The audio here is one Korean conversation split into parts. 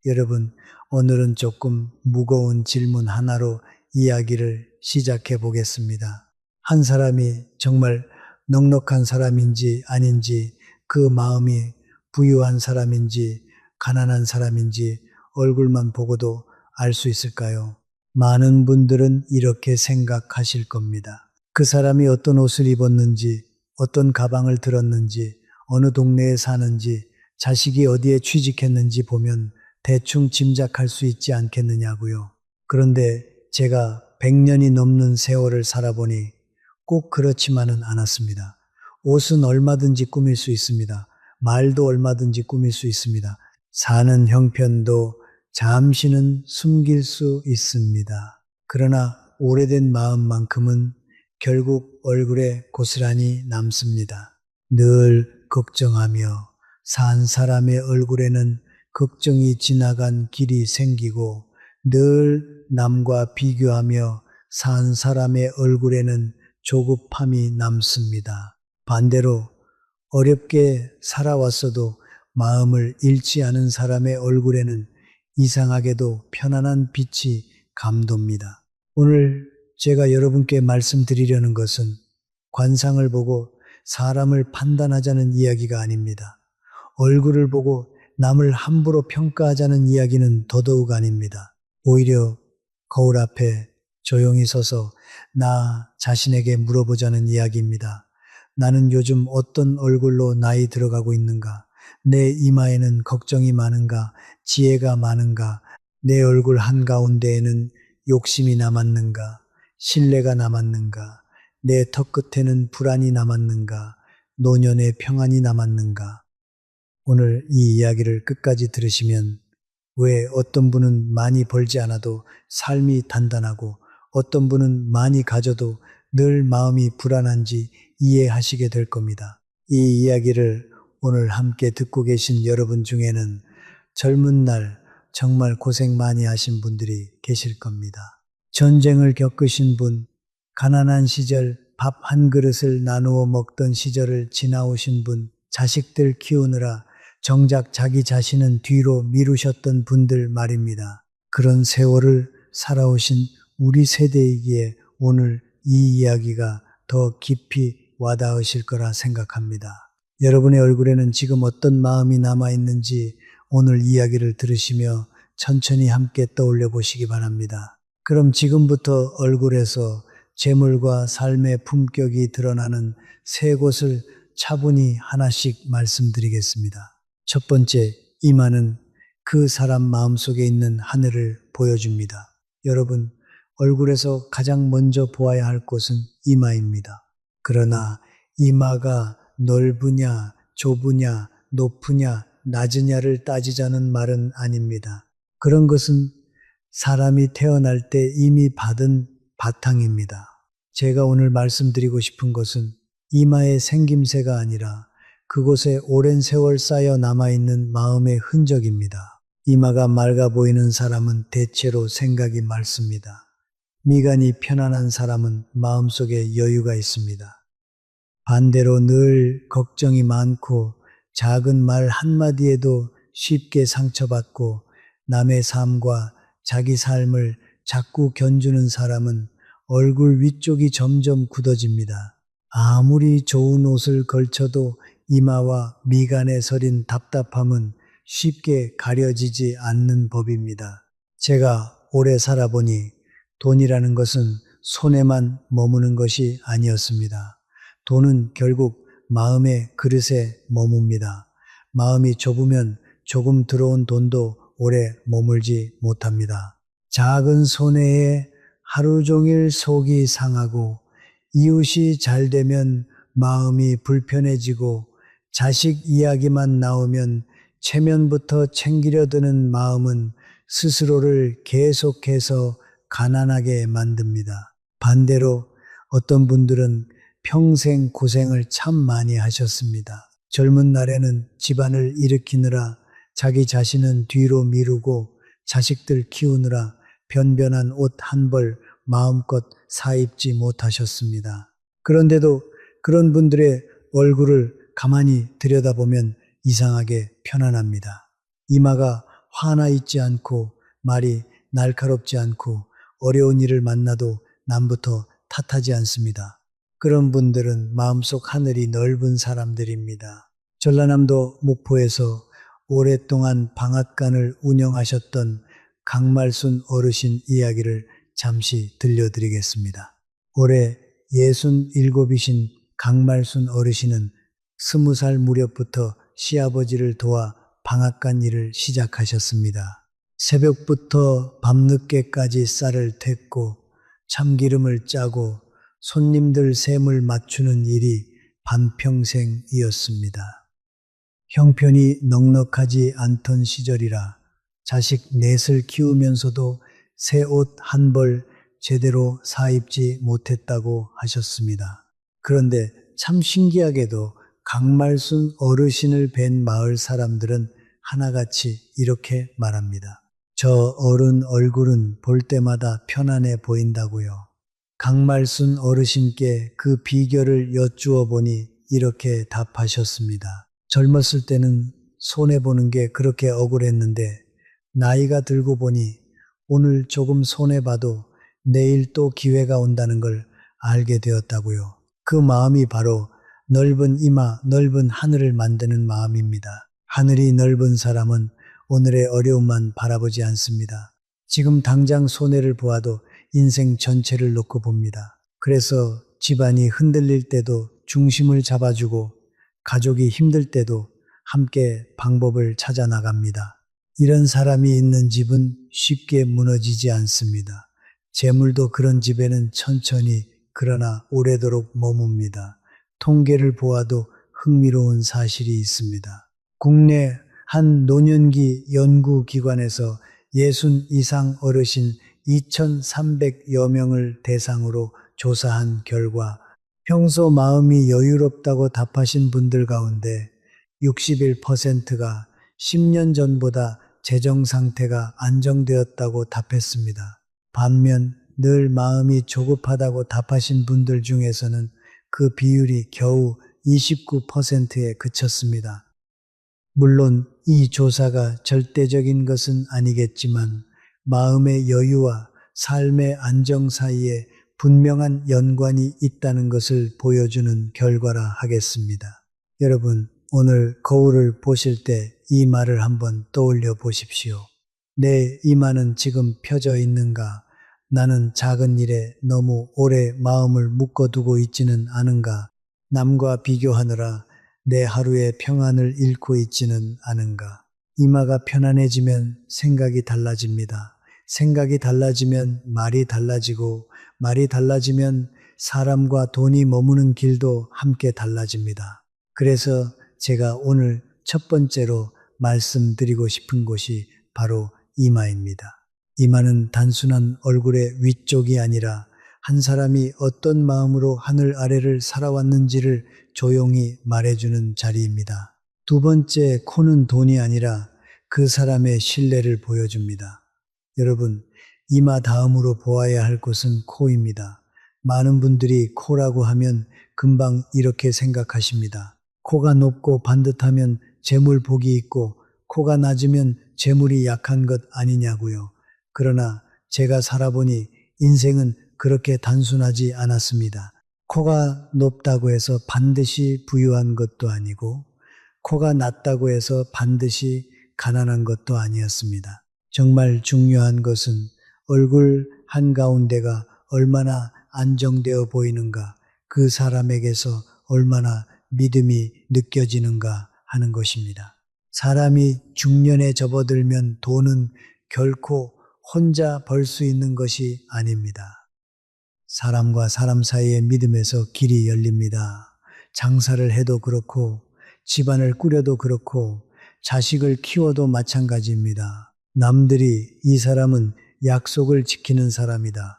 여러분, 오늘은 조금 무거운 질문 하나로 이야기를 시작해 보겠습니다. 한 사람이 정말 넉넉한 사람인지 아닌지, 그 마음이 부유한 사람인지 가난한 사람인지 얼굴만 보고도 알 수 있을까요? 많은 분들은 이렇게 생각하실 겁니다. 그 사람이 어떤 옷을 입었는지, 어떤 가방을 들었는지, 어느 동네에 사는지, 자식이 어디에 취직했는지 보면 대충 짐작할 수 있지 않겠느냐고요. 그런데 제가 100년이 넘는 세월을 살아보니 꼭 그렇지만은 않았습니다. 옷은 얼마든지 꾸밀 수 있습니다. 말도 얼마든지 꾸밀 수 있습니다. 사는 형편도 잠시는 숨길 수 있습니다. 그러나 오래된 마음만큼은 결국 얼굴에 고스란히 남습니다. 늘 걱정하며 산 사람의 얼굴에는 걱정이 지나간 길이 생기고, 늘 남과 비교하며 산 사람의 얼굴에는 조급함이 남습니다. 반대로 어렵게 살아왔어도 마음을 잃지 않은 사람의 얼굴에는 이상하게도 편안한 빛이 감돕니다. 오늘 제가 여러분께 말씀드리려는 것은 관상을 보고 사람을 판단하자는 이야기가 아닙니다. 얼굴을 보고 남을 함부로 평가하자는 이야기는 더더욱 아닙니다. 오히려 거울 앞에 조용히 서서 나 자신에게 물어보자는 이야기입니다. 나는 요즘 어떤 얼굴로 나이 들어가고 있는가? 내 이마에는 걱정이 많은가? 지혜가 많은가? 내 얼굴 한가운데에는 욕심이 남았는가? 신뢰가 남았는가? 내 턱 끝에는 불안이 남았는가? 노년의 평안이 남았는가? 오늘 이 이야기를 끝까지 들으시면 왜 어떤 분은 많이 벌지 않아도 삶이 단단하고 어떤 분은 많이 가져도 늘 마음이 불안한지 이해하시게 될 겁니다. 이 이야기를 오늘 함께 듣고 계신 여러분 중에는 젊은 날 정말 고생 많이 하신 분들이 계실 겁니다. 전쟁을 겪으신 분, 가난한 시절 밥 한 그릇을 나누어 먹던 시절을 지나오신 분, 자식들 키우느라 정작 자기 자신은 뒤로 미루셨던 분들 말입니다. 그런 세월을 살아오신 우리 세대이기에 오늘 이 이야기가 더 깊이 와닿으실 거라 생각합니다. 여러분의 얼굴에는 지금 어떤 마음이 남아있는지 오늘 이야기를 들으시며 천천히 함께 떠올려 보시기 바랍니다. 그럼 지금부터 얼굴에서 재물과 삶의 품격이 드러나는 세 곳을 차분히 하나씩 말씀드리겠습니다. 첫 번째, 이마는 그 사람 마음속에 있는 하늘을 보여줍니다. 여러분, 얼굴에서 가장 먼저 보아야 할 곳은 이마입니다. 그러나 이마가 넓으냐, 좁으냐, 높으냐, 낮으냐를 따지자는 말은 아닙니다. 그런 것은 사람이 태어날 때 이미 받은 바탕입니다. 제가 오늘 말씀드리고 싶은 것은 이마의 생김새가 아니라 그곳에 오랜 세월 쌓여 남아있는 마음의 흔적입니다. 이마가 맑아 보이는 사람은 대체로 생각이 맑습니다. 미간이 편안한 사람은 마음속에 여유가 있습니다. 반대로 늘 걱정이 많고 작은 말 한마디에도 쉽게 상처받고 남의 삶과 자기 삶을 자꾸 견주는 사람은 얼굴 위쪽이 점점 굳어집니다. 아무리 좋은 옷을 걸쳐도 이마와 미간에 서린 답답함은 쉽게 가려지지 않는 법입니다. 제가 오래 살아보니 돈이라는 것은 손에만 머무는 것이 아니었습니다. 돈은 결국 마음의 그릇에 머뭅니다. 마음이 좁으면 조금 들어온 돈도 오래 머물지 못합니다. 작은 손해에 하루 종일 속이 상하고 이웃이 잘 되면 마음이 불편해지고 자식 이야기만 나오면 체면부터 챙기려 드는 마음은 스스로를 계속해서 가난하게 만듭니다. 반대로 어떤 분들은 평생 고생을 참 많이 하셨습니다. 젊은 날에는 집안을 일으키느라 자기 자신은 뒤로 미루고 자식들 키우느라 변변한 옷 한 벌 마음껏 사입지 못하셨습니다. 그런데도 그런 분들의 얼굴을 가만히 들여다보면 이상하게 편안합니다. 이마가 화나 있지 않고 말이 날카롭지 않고 어려운 일을 만나도 남부터 탓하지 않습니다. 그런 분들은 마음속 하늘이 넓은 사람들입니다. 전라남도 목포에서 오랫동안 방앗간을 운영하셨던 강말순 어르신 이야기를 잠시 들려드리겠습니다. 올해 67이신 강말순 어르신은 20살 무렵부터 시아버지를 도와 방앗간 일을 시작하셨습니다. 새벽부터 밤늦게까지 쌀을 텄고 참기름을 짜고 손님들 셈을 맞추는 일이 반평생이었습니다. 형편이 넉넉하지 않던 시절이라 자식 넷을 키우면서도 새 옷 한 벌 제대로 사입지 못했다고 하셨습니다. 그런데 참 신기하게도 강말순 어르신을 뵌 마을 사람들은 하나같이 이렇게 말합니다. 저 어른 얼굴은 볼 때마다 편안해 보인다고요. 강말순 어르신께 그 비결을 여쭈어 보니 이렇게 답하셨습니다. 젊었을 때는 손해보는 게 그렇게 억울했는데 나이가 들고 보니 오늘 조금 손해봐도 내일 또 기회가 온다는 걸 알게 되었다고요. 그 마음이 바로 넓은 이마, 넓은 하늘을 만드는 마음입니다. 하늘이 넓은 사람은 오늘의 어려움만 바라보지 않습니다. 지금 당장 손해를 보아도 인생 전체를 놓고 봅니다. 그래서 집안이 흔들릴 때도 중심을 잡아주고 가족이 힘들 때도 함께 방법을 찾아 나갑니다. 이런 사람이 있는 집은 쉽게 무너지지 않습니다. 재물도 그런 집에는 천천히 그러나 오래도록 머뭅니다. 통계를 보아도 흥미로운 사실이 있습니다. 국내 한 노년기 연구기관에서 60 이상 어르신 2,300여 명을 대상으로 조사한 결과 평소 마음이 여유롭다고 답하신 분들 가운데 61%가 10년 전보다 재정 상태가 안정되었다고 답했습니다. 반면 늘 마음이 조급하다고 답하신 분들 중에서는 그 비율이 겨우 29%에 그쳤습니다. 물론 이 조사가 절대적인 것은 아니겠지만 마음의 여유와 삶의 안정 사이에 분명한 연관이 있다는 것을 보여주는 결과라 하겠습니다. 여러분, 오늘 거울을 보실 때 이 말을 한번 떠올려 보십시오. 내 이마는 지금 펴져 있는가? 나는 작은 일에 너무 오래 마음을 묶어두고 있지는 않은가? 남과 비교하느라 내 하루의 평안을 잃고 있지는 않은가? 이마가 편안해지면 생각이 달라집니다. 생각이 달라지면 말이 달라지고 말이 달라지면 사람과 돈이 머무는 길도 함께 달라집니다. 그래서 제가 오늘 첫 번째로 말씀드리고 싶은 곳이 바로 이마입니다. 이마는 단순한 얼굴의 위쪽이 아니라 한 사람이 어떤 마음으로 하늘 아래를 살아왔는지를 조용히 말해주는 자리입니다. 두 번째, 코는 돈이 아니라 그 사람의 신뢰를 보여줍니다. 여러분, 이마 다음으로 보아야 할 곳은 코입니다. 많은 분들이 코라고 하면 금방 이렇게 생각하십니다. 코가 높고 반듯하면 재물 복이 있고 코가 낮으면 재물이 약한 것 아니냐고요. 그러나 제가 살아보니 인생은 그렇게 단순하지 않았습니다. 코가 높다고 해서 반드시 부유한 것도 아니고 코가 낮다고 해서 반드시 가난한 것도 아니었습니다. 정말 중요한 것은 얼굴 한가운데가 얼마나 안정되어 보이는가, 그 사람에게서 얼마나 믿음이 느껴지는가 하는 것입니다. 사람이 중년에 접어들면 돈은 결코 혼자 벌 수 있는 것이 아닙니다. 사람과 사람 사이의 믿음에서 길이 열립니다. 장사를 해도 그렇고 집안을 꾸려도 그렇고 자식을 키워도 마찬가지입니다. 남들이 이 사람은 약속을 지키는 사람이다.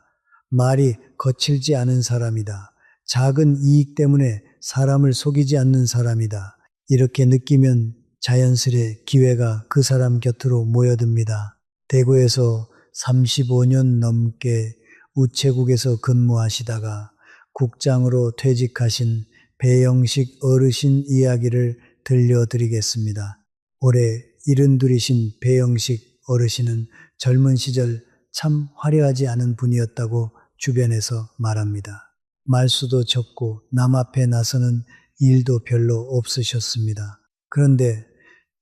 말이 거칠지 않은 사람이다. 작은 이익 때문에 사람을 속이지 않는 사람이다. 이렇게 느끼면 자연스레 기회가 그 사람 곁으로 모여듭니다. 대구에서 35년 넘게 우체국에서 근무하시다가 국장으로 퇴직하신 배영식 어르신 이야기를 들려드리겠습니다. 올해 72이신 배영식 어르신은 젊은 시절 참 화려하지 않은 분이었다고 주변에서 말합니다. 말수도 적고 남 앞에 나서는 일도 별로 없으셨습니다. 그런데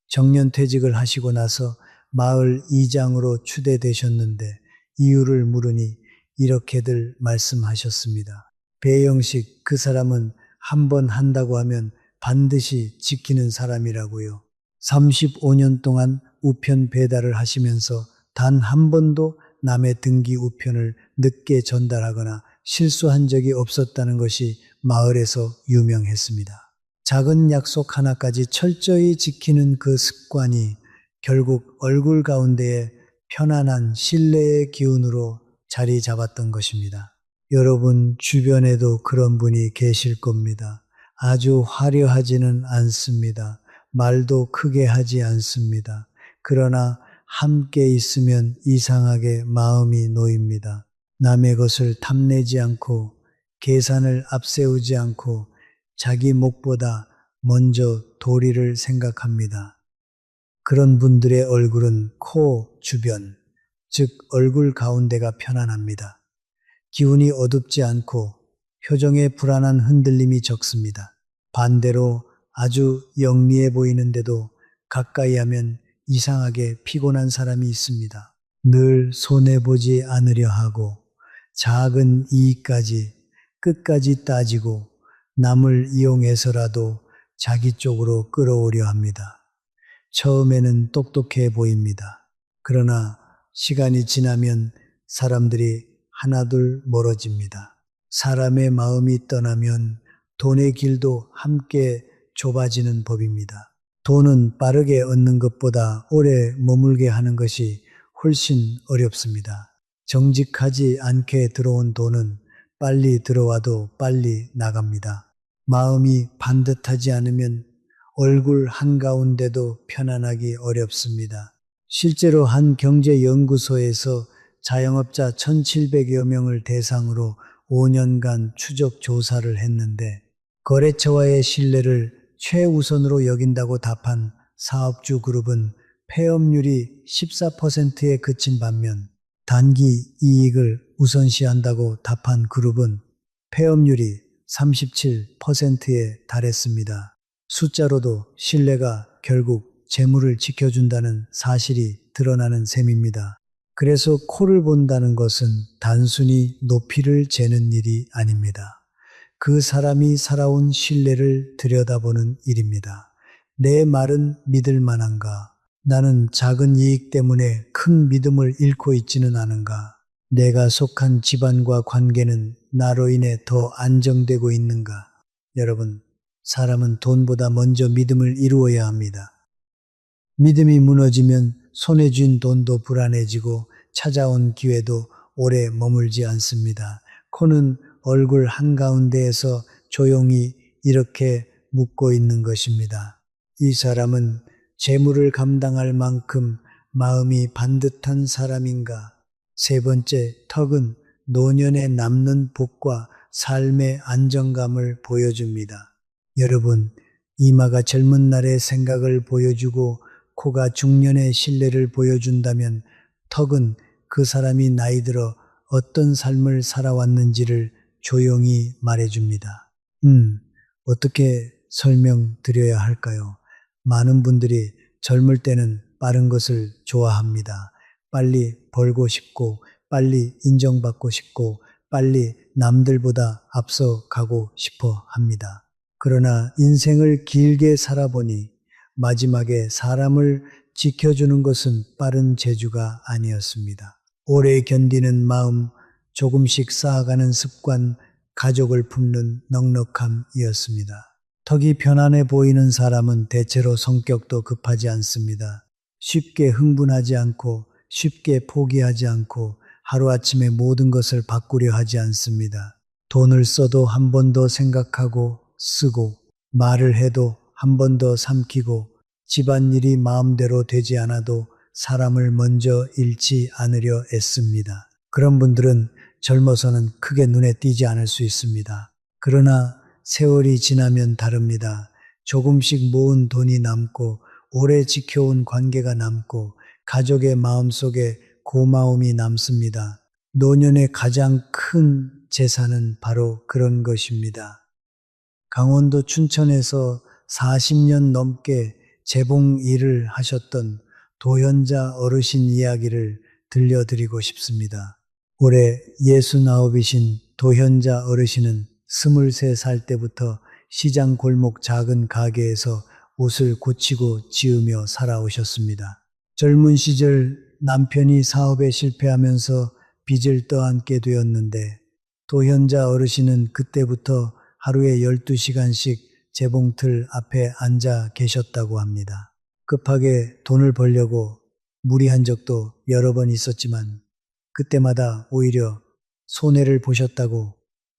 정년퇴직을 하시고 나서 마을 이장으로 추대되셨는데 이유를 물으니 이렇게들 말씀하셨습니다. 배영식 그 사람은 한 번 한다고 하면 반드시 지키는 사람이라고요. 35년 동안 우편 배달을 하시면서 단 한 번도 남의 등기 우편을 늦게 전달하거나 실수한 적이 없었다는 것이 마을에서 유명했습니다. 작은 약속 하나까지 철저히 지키는 그 습관이 결국 얼굴 가운데에 편안한 신뢰의 기운으로 자리 잡았던 것입니다. 여러분 주변에도 그런 분이 계실 겁니다. 아주 화려하지는 않습니다. 말도 크게 하지 않습니다. 그러나 함께 있으면 이상하게 마음이 놓입니다. 남의 것을 탐내지 않고 계산을 앞세우지 않고 자기 목보다 먼저 도리를 생각합니다. 그런 분들의 얼굴은 코 주변, 즉 얼굴 가운데가 편안합니다. 기운이 어둡지 않고 표정에 불안한 흔들림이 적습니다. 반대로 아주 영리해 보이는데도 가까이 하면 이상하게 피곤한 사람이 있습니다. 늘 손해보지 않으려 하고 작은 이익까지 끝까지 따지고 남을 이용해서라도 자기 쪽으로 끌어오려 합니다. 처음에는 똑똑해 보입니다. 그러나 시간이 지나면 사람들이 하나둘 멀어집니다. 사람의 마음이 떠나면 돈의 길도 함께 좁아지는 법입니다. 돈은 빠르게 얻는 것보다 오래 머물게 하는 것이 훨씬 어렵습니다. 정직하지 않게 들어온 돈은 빨리 들어와도 빨리 나갑니다. 마음이 반듯하지 않으면 얼굴 한가운데도 편안하기 어렵습니다. 실제로 한 경제연구소에서 자영업자 1,700여 명을 대상으로 5년간 추적 조사를 했는데 거래처와의 신뢰를 최우선으로 여긴다고 답한 사업주 그룹은 폐업률이 14%에 그친 반면 단기 이익을 우선시한다고 답한 그룹은 폐업률이 37%에 달했습니다. 숫자로도 신뢰가 결국 재물을 지켜준다는 사실이 드러나는 셈입니다. 그래서 코를 본다는 것은 단순히 높이를 재는 일이 아닙니다. 그 사람이 살아온 신뢰를 들여다보는 일입니다. 내 말은 믿을 만한가? 나는 작은 이익 때문에 큰 믿음을 잃고 있지는 않은가? 내가 속한 집안과 관계는 나로 인해 더 안정되고 있는가? 여러분, 사람은 돈보다 먼저 믿음을 이루어야 합니다. 믿음이 무너지면 손에 쥔 돈도 불안해지고 찾아온 기회도 오래 머물지 않습니다. 코는 얼굴 한가운데에서 조용히 이렇게 묻고 있는 것입니다. 이 사람은 재물을 감당할 만큼 마음이 반듯한 사람인가? 세 번째, 턱은 노년에 남는 복과 삶의 안정감을 보여줍니다. 여러분, 이마가 젊은 날의 생각을 보여주고 코가 중년의 신뢰를 보여준다면 턱은 그 사람이 나이 들어 어떤 삶을 살아왔는지를 조용히 말해줍니다. 어떻게 설명드려야 할까요? 많은 분들이 젊을 때는 빠른 것을 좋아합니다. 빨리 벌고 싶고, 빨리 인정받고 싶고, 빨리 남들보다 앞서 가고 싶어 합니다. 그러나 인생을 길게 살아보니 마지막에 사람을 지켜주는 것은 빠른 재주가 아니었습니다. 오래 견디는 마음, 조금씩 쌓아가는 습관, 가족을 품는 넉넉함이었습니다. 턱이 편안해 보이는 사람은 대체로 성격도 급하지 않습니다. 쉽게 흥분하지 않고 쉽게 포기하지 않고 하루아침에 모든 것을 바꾸려 하지 않습니다. 돈을 써도 한 번 더 생각하고 쓰고 말을 해도 한 번 더 삼키고 집안일이 마음대로 되지 않아도 사람을 먼저 잃지 않으려 애씁니다. 그런 분들은 젊어서는 크게 눈에 띄지 않을 수 있습니다. 그러나 세월이 지나면 다릅니다. 조금씩 모은 돈이 남고 오래 지켜온 관계가 남고 가족의 마음속에 고마움이 남습니다. 노년의 가장 큰 재산은 바로 그런 것입니다. 강원도 춘천에서 40년 넘게 재봉 일을 하셨던 도현자 어르신 이야기를 들려드리고 싶습니다. 올해 69이신 도현자 어르신은 23살 때부터 시장 골목 작은 가게에서 옷을 고치고 지으며 살아오셨습니다. 젊은 시절 남편이 사업에 실패하면서 빚을 떠안게 되었는데 도현자 어르신은 그때부터 하루에 12시간씩 재봉틀 앞에 앉아 계셨다고 합니다. 급하게 돈을 벌려고 무리한 적도 여러 번 있었지만 그때마다 오히려 손해를 보셨다고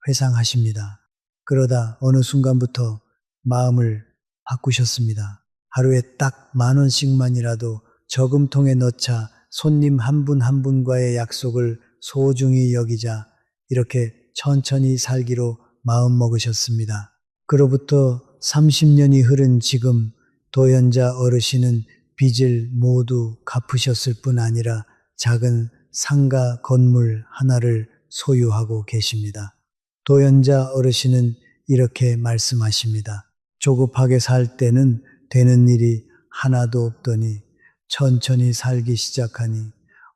회상하십니다. 그러다 어느 순간부터 마음을 바꾸셨습니다. 하루에 딱 10,000원씩만이라도 저금통에 넣자 손님 한 분 한 분과의 약속을 소중히 여기자 이렇게 천천히 살기로 마음먹으셨습니다. 그로부터 30년이 흐른 지금 도현자 어르신은 빚을 모두 갚으셨을 뿐 아니라 작은 상가 건물 하나를 소유하고 계십니다. 도현자 어르신은 이렇게 말씀하십니다. 조급하게 살 때는 되는 일이 하나도 없더니 천천히 살기 시작하니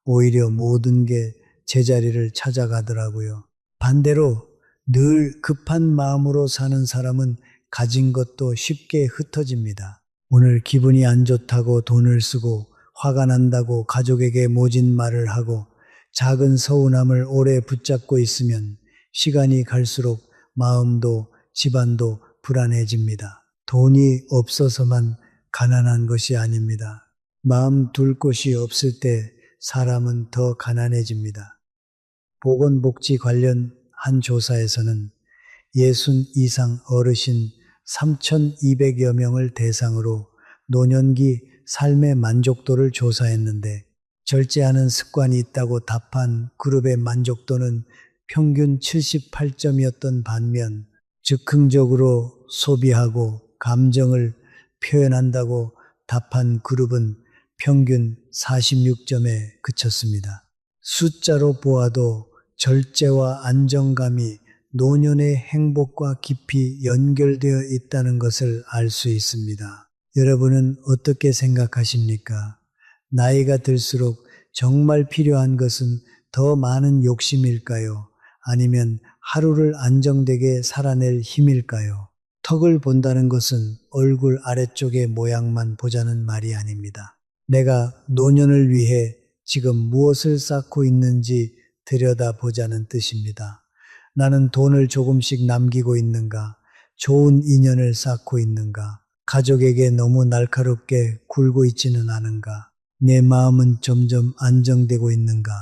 오히려 모든 게 제자리를 찾아가더라고요. 반대로 늘 급한 마음으로 사는 사람은 가진 것도 쉽게 흩어집니다. 오늘 기분이 안 좋다고 돈을 쓰고 화가 난다고 가족에게 모진 말을 하고 작은 서운함을 오래 붙잡고 있으면 시간이 갈수록 마음도 집안도 불안해집니다. 돈이 없어서만 가난한 것이 아닙니다. 마음 둘 곳이 없을 때 사람은 더 가난해집니다. 보건복지 관련 한 조사에서는 60 이상 어르신 3,200여 명을 대상으로 노년기 삶의 만족도를 조사했는데 절제하는 습관이 있다고 답한 그룹의 만족도는 평균 78점이었던 반면 즉흥적으로 소비하고 감정을 표현한다고 답한 그룹은 평균 46점에 그쳤습니다. 숫자로 보아도 절제와 안정감이 노년의 행복과 깊이 연결되어 있다는 것을 알 수 있습니다. 여러분은 어떻게 생각하십니까? 나이가 들수록 정말 필요한 것은 더 많은 욕심일까요? 아니면 하루를 안정되게 살아낼 힘일까요? 턱을 본다는 것은 얼굴 아래쪽의 모양만 보자는 말이 아닙니다. 내가 노년을 위해 지금 무엇을 쌓고 있는지 들여다보자는 뜻입니다. 나는 돈을 조금씩 남기고 있는가? 좋은 인연을 쌓고 있는가? 가족에게 너무 날카롭게 굴고 있지는 않은가? 내 마음은 점점 안정되고 있는가?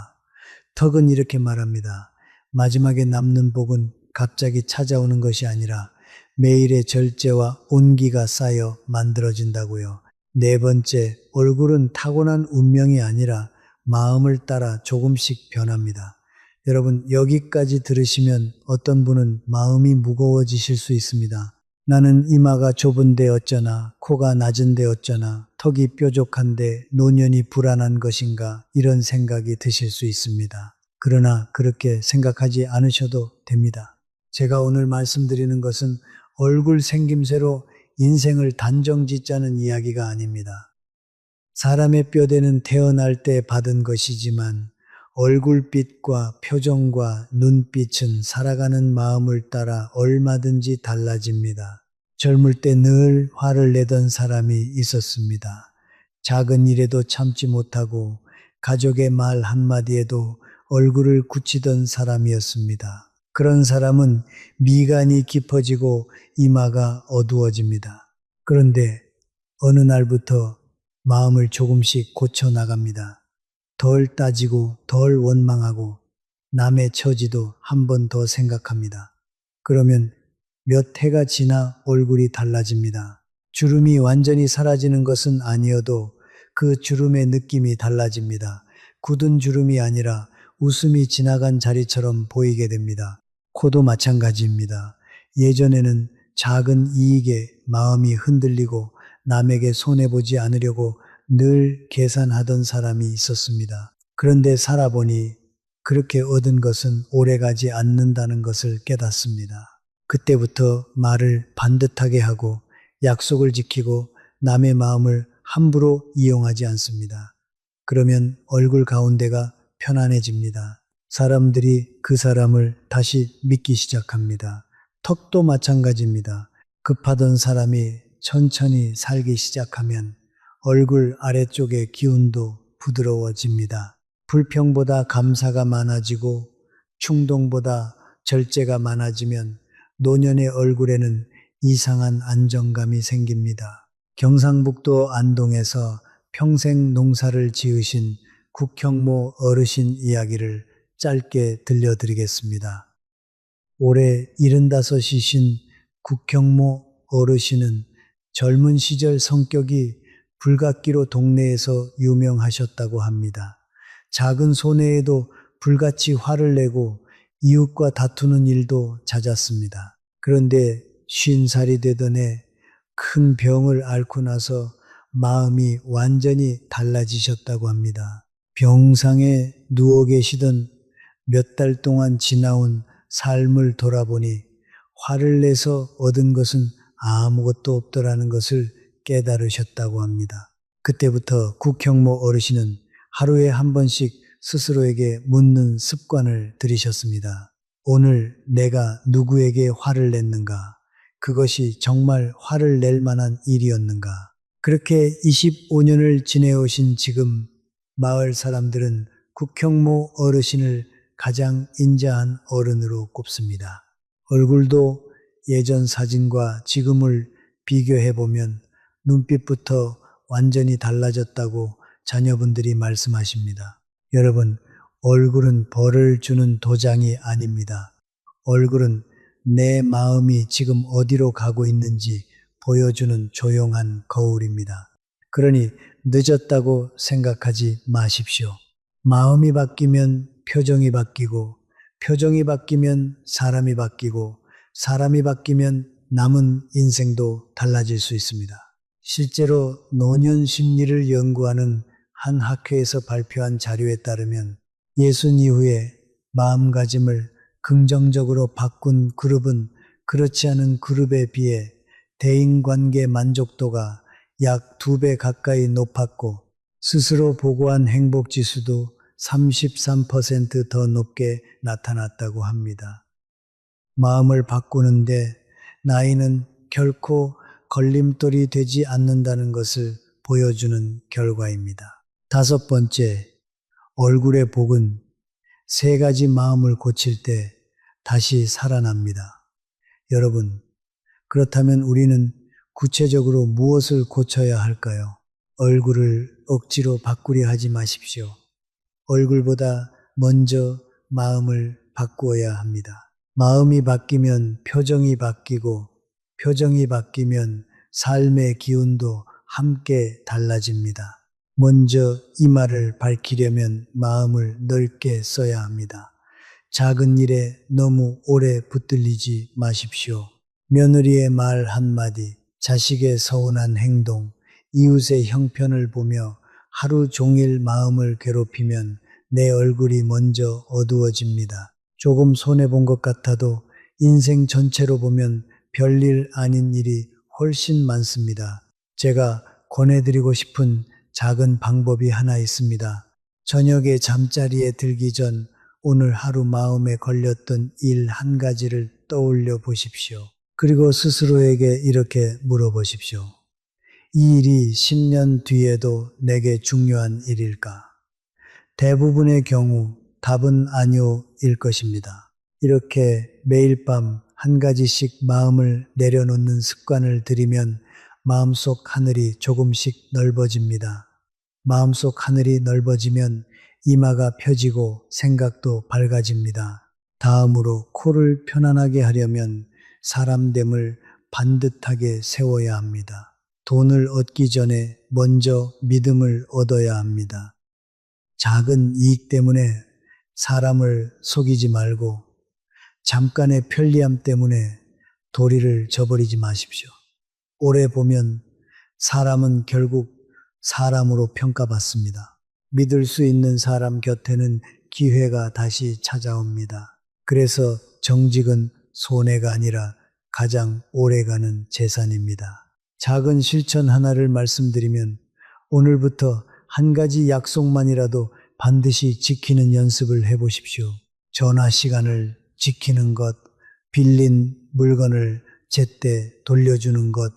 턱은 이렇게 말합니다. 마지막에 남는 복은 갑자기 찾아오는 것이 아니라 매일의 절제와 온기가 쌓여 만들어진다고요. 네 번째, 얼굴은 타고난 운명이 아니라 마음을 따라 조금씩 변합니다. 여러분, 여기까지 들으시면 어떤 분은 마음이 무거워지실 수 있습니다. 나는 이마가 좁은데 어쩌나, 코가 낮은데 어쩌나, 턱이 뾰족한데 노년이 불안한 것인가 이런 생각이 드실 수 있습니다. 그러나 그렇게 생각하지 않으셔도 됩니다. 제가 오늘 말씀드리는 것은 얼굴 생김새로 인생을 단정짓자는 이야기가 아닙니다. 사람의 뼈대는 태어날 때 받은 것이지만 얼굴빛과 표정과 눈빛은 살아가는 마음을 따라 얼마든지 달라집니다. 젊을 때 늘 화를 내던 사람이 있었습니다. 작은 일에도 참지 못하고 가족의 말 한마디에도 얼굴을 굳히던 사람이었습니다. 그런 사람은 미간이 깊어지고 이마가 어두워집니다. 그런데 어느 날부터 마음을 조금씩 고쳐나갑니다. 덜 따지고 덜 원망하고 남의 처지도 한 번 더 생각합니다. 그러면 몇 해가 지나 얼굴이 달라집니다. 주름이 완전히 사라지는 것은 아니어도 그 주름의 느낌이 달라집니다. 굳은 주름이 아니라 웃음이 지나간 자리처럼 보이게 됩니다. 코도 마찬가지입니다. 예전에는 작은 이익에 마음이 흔들리고 남에게 손해보지 않으려고 늘 계산하던 사람이 있었습니다. 그런데 살아보니 그렇게 얻은 것은 오래가지 않는다는 것을 깨닫습니다. 그때부터 말을 반듯하게 하고 약속을 지키고 남의 마음을 함부로 이용하지 않습니다. 그러면 얼굴 가운데가 편안해집니다. 사람들이 그 사람을 다시 믿기 시작합니다. 턱도 마찬가지입니다. 급하던 사람이 천천히 살기 시작하면 얼굴 아래쪽의 기운도 부드러워집니다. 불평보다 감사가 많아지고 충동보다 절제가 많아지면 노년의 얼굴에는 이상한 안정감이 생깁니다. 경상북도 안동에서 평생 농사를 지으신 국형모 어르신 이야기를 짧게 들려드리겠습니다. 올해 75이신 국형모 어르신은 젊은 시절 성격이 불같기로 동네에서 유명하셨다고 합니다. 작은 손해에도 불같이 화를 내고 이웃과 다투는 일도 잦았습니다. 그런데 50살이 되던 해 큰 병을 앓고 나서 마음이 완전히 달라지셨다고 합니다. 병상에 누워 계시던 몇 달 동안 지나온 삶을 돌아보니 화를 내서 얻은 것은 아무것도 없더라는 것을 깨달으셨다고 합니다. 그때부터 국형모 어르신은 하루에 한 번씩 스스로에게 묻는 습관을 들이셨습니다. 오늘 내가 누구에게 화를 냈는가? 그것이 정말 화를 낼 만한 일이었는가? 그렇게 25년을 지내오신 지금 마을 사람들은 국형모 어르신을 가장 인자한 어른으로 꼽습니다. 얼굴도 예전 사진과 지금을 비교해보면 눈빛부터 완전히 달라졌다고 자녀분들이 말씀하십니다. 여러분, 얼굴은 벌을 주는 도장이 아닙니다. 얼굴은 내 마음이 지금 어디로 가고 있는지 보여주는 조용한 거울입니다. 그러니 늦었다고 생각하지 마십시오. 마음이 바뀌면 표정이 바뀌고, 표정이 바뀌면 사람이 바뀌고, 사람이 바뀌면 남은 인생도 달라질 수 있습니다. 실제로 노년 심리를 연구하는 한 학회에서 발표한 자료에 따르면 60 이후에 마음가짐을 긍정적으로 바꾼 그룹은 그렇지 않은 그룹에 비해 대인관계 만족도가 약 2배 가까이 높았고 스스로 보고한 행복지수도 33%더 높게 나타났다고 합니다. 마음을 바꾸는데 나이는 결코 걸림돌이 되지 않는다는 것을 보여주는 결과입니다. 5번째, 얼굴의 복은 3가지 마음을 고칠 때 다시 살아납니다. 여러분, 그렇다면 우리는 구체적으로 무엇을 고쳐야 할까요? 얼굴을 억지로 바꾸려 하지 마십시오. 얼굴보다 먼저 마음을 바꾸어야 합니다. 마음이 바뀌면 표정이 바뀌고 표정이 바뀌면 삶의 기운도 함께 달라집니다. 먼저 이마를 밝히려면 마음을 넓게 써야 합니다. 작은 일에 너무 오래 붙들리지 마십시오. 며느리의 말 한마디, 자식의 서운한 행동, 이웃의 형편을 보며 하루 종일 마음을 괴롭히면 내 얼굴이 먼저 어두워집니다. 조금 손해본 것 같아도 인생 전체로 보면 별일 아닌 일이 훨씬 많습니다. 제가 권해드리고 싶은 작은 방법이 하나 있습니다. 저녁에 잠자리에 들기 전 오늘 하루 마음에 걸렸던 일 한 가지를 떠올려 보십시오. 그리고 스스로에게 이렇게 물어보십시오. 이 일이 10년 뒤에도 내게 중요한 일일까? 대부분의 경우 답은 아니오일 것입니다. 이렇게 매일 밤 한 가지씩 마음을 내려놓는 습관을 들이면 마음속 하늘이 조금씩 넓어집니다. 마음속 하늘이 넓어지면 이마가 펴지고 생각도 밝아집니다. 다음으로 코를 편안하게 하려면 사람됨을 반듯하게 세워야 합니다. 돈을 얻기 전에 먼저 믿음을 얻어야 합니다. 작은 이익 때문에 사람을 속이지 말고 잠깐의 편리함 때문에 도리를 저버리지 마십시오. 오래 보면 사람은 결국 사람으로 평가받습니다. 믿을 수 있는 사람 곁에는 기회가 다시 찾아옵니다. 그래서 정직은 손해가 아니라 가장 오래가는 재산입니다. 작은 실천 하나를 말씀드리면 오늘부터 한 가지 약속만이라도 반드시 지키는 연습을 해보십시오. 전화 시간을 지키는 것, 빌린 물건을 제때 돌려주는 것,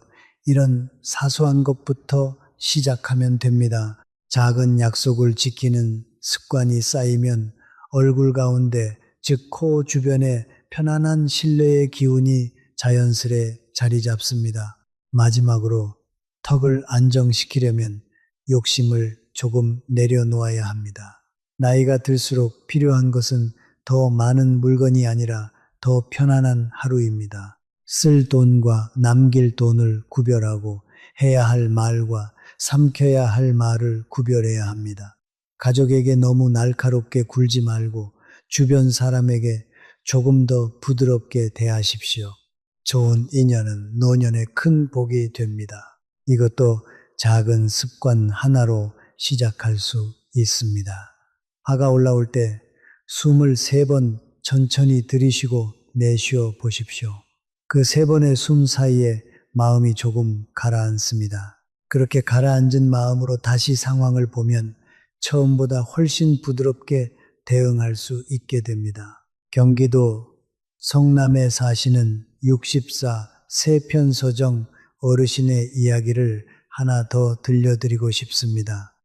이런 사소한 것부터 시작하면 됩니다. 작은 약속을 지키는 습관이 쌓이면 얼굴 가운데, 즉 코 주변에 편안한 신뢰의 기운이 자연스레 자리 잡습니다. 마지막으로 턱을 안정시키려면 욕심을 조금 내려놓아야 합니다. 나이가 들수록 필요한 것은 더 많은 물건이 아니라 더 편안한 하루입니다. 쓸 돈과 남길 돈을 구별하고 해야 할 말과 삼켜야 할 말을 구별해야 합니다. 가족에게 너무 날카롭게 굴지 말고 주변 사람에게 조금 더 부드럽게 대하십시오. 좋은 인연은 노년의 큰 복이 됩니다. 이것도 작은 습관 하나로 시작할 수 있습니다. 화가 올라올 때 숨을 3번 천천히 들이쉬고 내쉬어 보십시오. 그 3번의 숨 사이에 마음이 조금 가라앉습니다. 그렇게 가라앉은 마음으로 다시 상황을 보면 처음보다 훨씬 부드럽게 대응할 수 있게 됩니다. 경기도 성남에 사시는 64 세편서정 어르신의 이야기를 하나 더 들려드리고 싶습니다.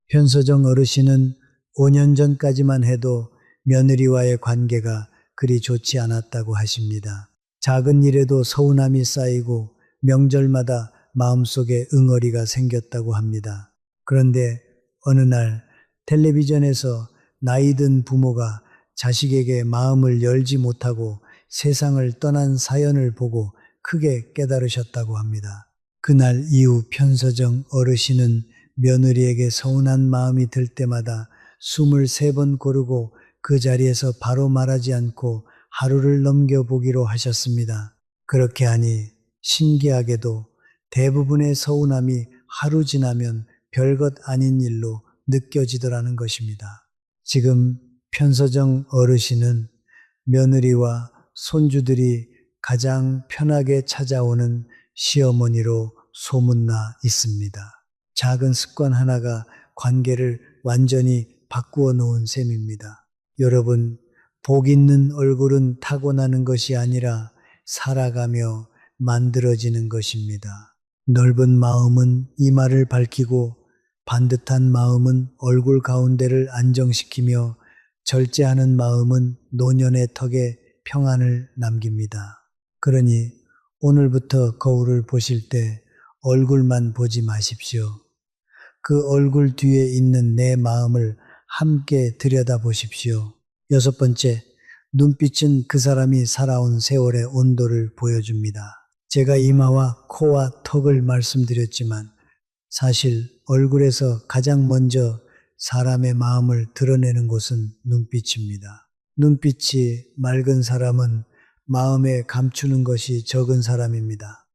편서정 어르신은 5년 전까지만 해도 며느리와의 관계가 그리 좋지 않았다고 하십니다. 작은 일에도 서운함이 쌓이고 명절마다 마음속에 응어리가 생겼다고 합니다. 그런데 어느 날 텔레비전에서 나이든 부모가 자식에게 마음을 열지 못하고 세상을 떠난 사연을 보고 크게 깨달으셨다고 합니다. 그날 이후 편서정 어르신은 며느리에게 서운한 마음이 들 때마다 숨을 3번 고르고 그 자리에서 바로 말하지 않고 하루를 넘겨보기로 하셨습니다. 그렇게 하니 신기하게도 대부분의 서운함이 하루 지나면 별것 아닌 일로 느껴지더라는 것입니다. 지금 편서정 어르신은 며느리와 손주들이 가장 편하게 찾아오는 시어머니로 소문나 있습니다. 작은 습관 하나가 관계를 완전히 바꾸어 놓은 셈입니다. 여러분, 복 있는 얼굴은 타고나는 것이 아니라 살아가며 만들어지는 것입니다. 넓은 마음은 이마를 밝히고 반듯한 마음은 얼굴 가운데를 안정시키며 절제하는 마음은 노년의 턱에 평안을 남깁니다. 그러니 오늘부터 거울을 보실 때 얼굴만 보지 마십시오. 그 얼굴 뒤에 있는 내 마음을 함께 들여다보십시오. 6번째, 눈빛은 그 사람이 살아온 세월의 온도를 보여줍니다. 제가 이마와 코와 턱을 말씀드렸지만 사실 얼굴에서 가장 먼저 사람의 마음을 드러내는 곳은 눈빛입니다. 눈빛이 맑은 사람은 마음에 감추는 것이 적은 사람입니다.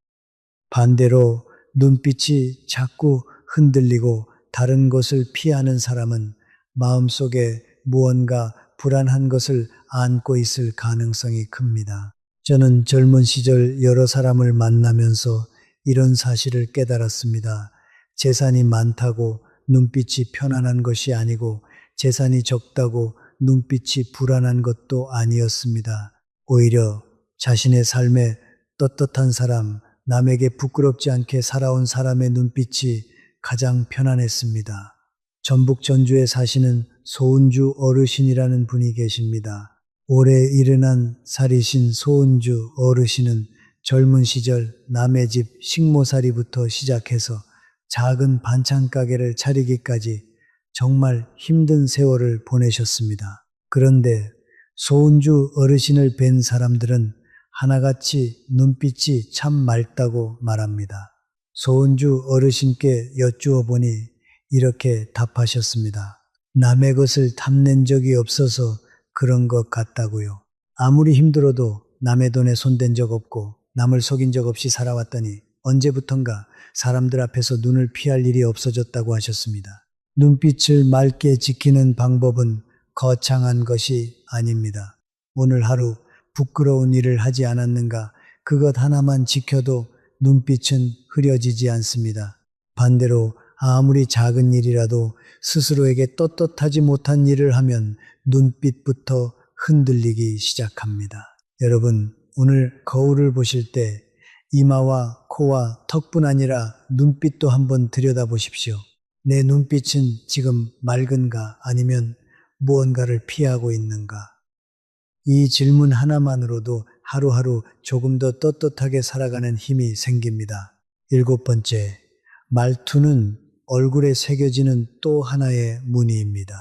반대로 눈빛이 자꾸 흔들리고 다른 것을 피하는 사람은 마음속에 무언가 불안한 것을 안고 있을 가능성이 큽니다. 저는 젊은 시절 여러 사람을 만나면서 이런 사실을 깨달았습니다. 재산이 많다고 눈빛이 편안한 것이 아니고 재산이 적다고 눈빛이 불안한 것도 아니었습니다. 오히려 자신의 삶에 떳떳한 사람, 남에게 부끄럽지 않게 살아온 사람의 눈빛이 가장 편안했습니다. 전북 전주에 사시는 소은주 어르신이라는 분이 계십니다. 올해 71살이신 소은주 어르신은 젊은 시절 남의 집 식모살이부터 시작해서 작은 반찬 가게를 차리기까지 정말 힘든 세월을 보내셨습니다. 그런데 소은주 어르신을 뵌 사람들은 하나같이 눈빛이 참 맑다고 말합니다. 소은주 어르신께 여쭈어 보니 이렇게 답하셨습니다. 남의 것을 탐낸 적이 없어서 그런 것 같다고요. 아무리 힘들어도 남의 돈에 손댄 적 없고 남을 속인 적 없이 살아왔더니 언제부턴가 사람들 앞에서 눈을 피할 일이 없어졌다고 하셨습니다. 눈빛을 맑게 지키는 방법은 거창한 것이 아닙니다. 오늘 하루 부끄러운 일을 하지 않았는가 그것 하나만 지켜도 눈빛은 흐려지지 않습니다. 반대로 아무리 작은 일이라도 스스로에게 떳떳하지 못한 일을 하면 눈빛부터 흔들리기 시작합니다. 여러분, 오늘 거울을 보실 때 이마와 코와 턱뿐 아니라 눈빛도 한번 들여다보십시오. 내 눈빛은 지금 맑은가 아니면 무언가를 피하고 있는가? 이 질문 하나만으로도 하루하루 조금 더 떳떳하게 살아가는 힘이 생깁니다. 7번째, 말투는 얼굴에 새겨지는 또 하나의 무늬입니다.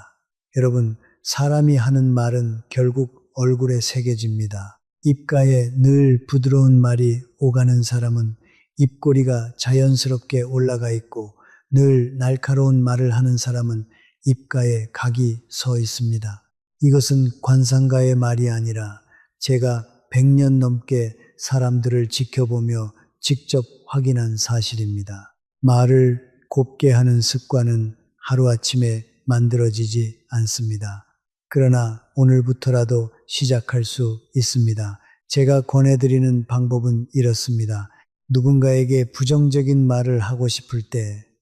여러분, 사람이 하는 말은 결국 얼굴에 새겨집니다. 입가에 늘 부드러운 말이 오가는 사람은 입꼬리가 자연스럽게 올라가 있고 늘 날카로운 말을 하는 사람은 입가에 각이 서 있습니다. 이것은 관상가의 말이 아니라 제가 100년 넘게 사람들을 지켜보며 직접 확인한 사실입니다. 말을 곱게 하는 습관은 하루아침에 만들어지지 않습니다. 그러나 오늘부터라도 시작할 수 있습니다. 제가 권해드리는 방법은 이렇습니다. 누군가에게 부정적인 말을 하고 싶을 때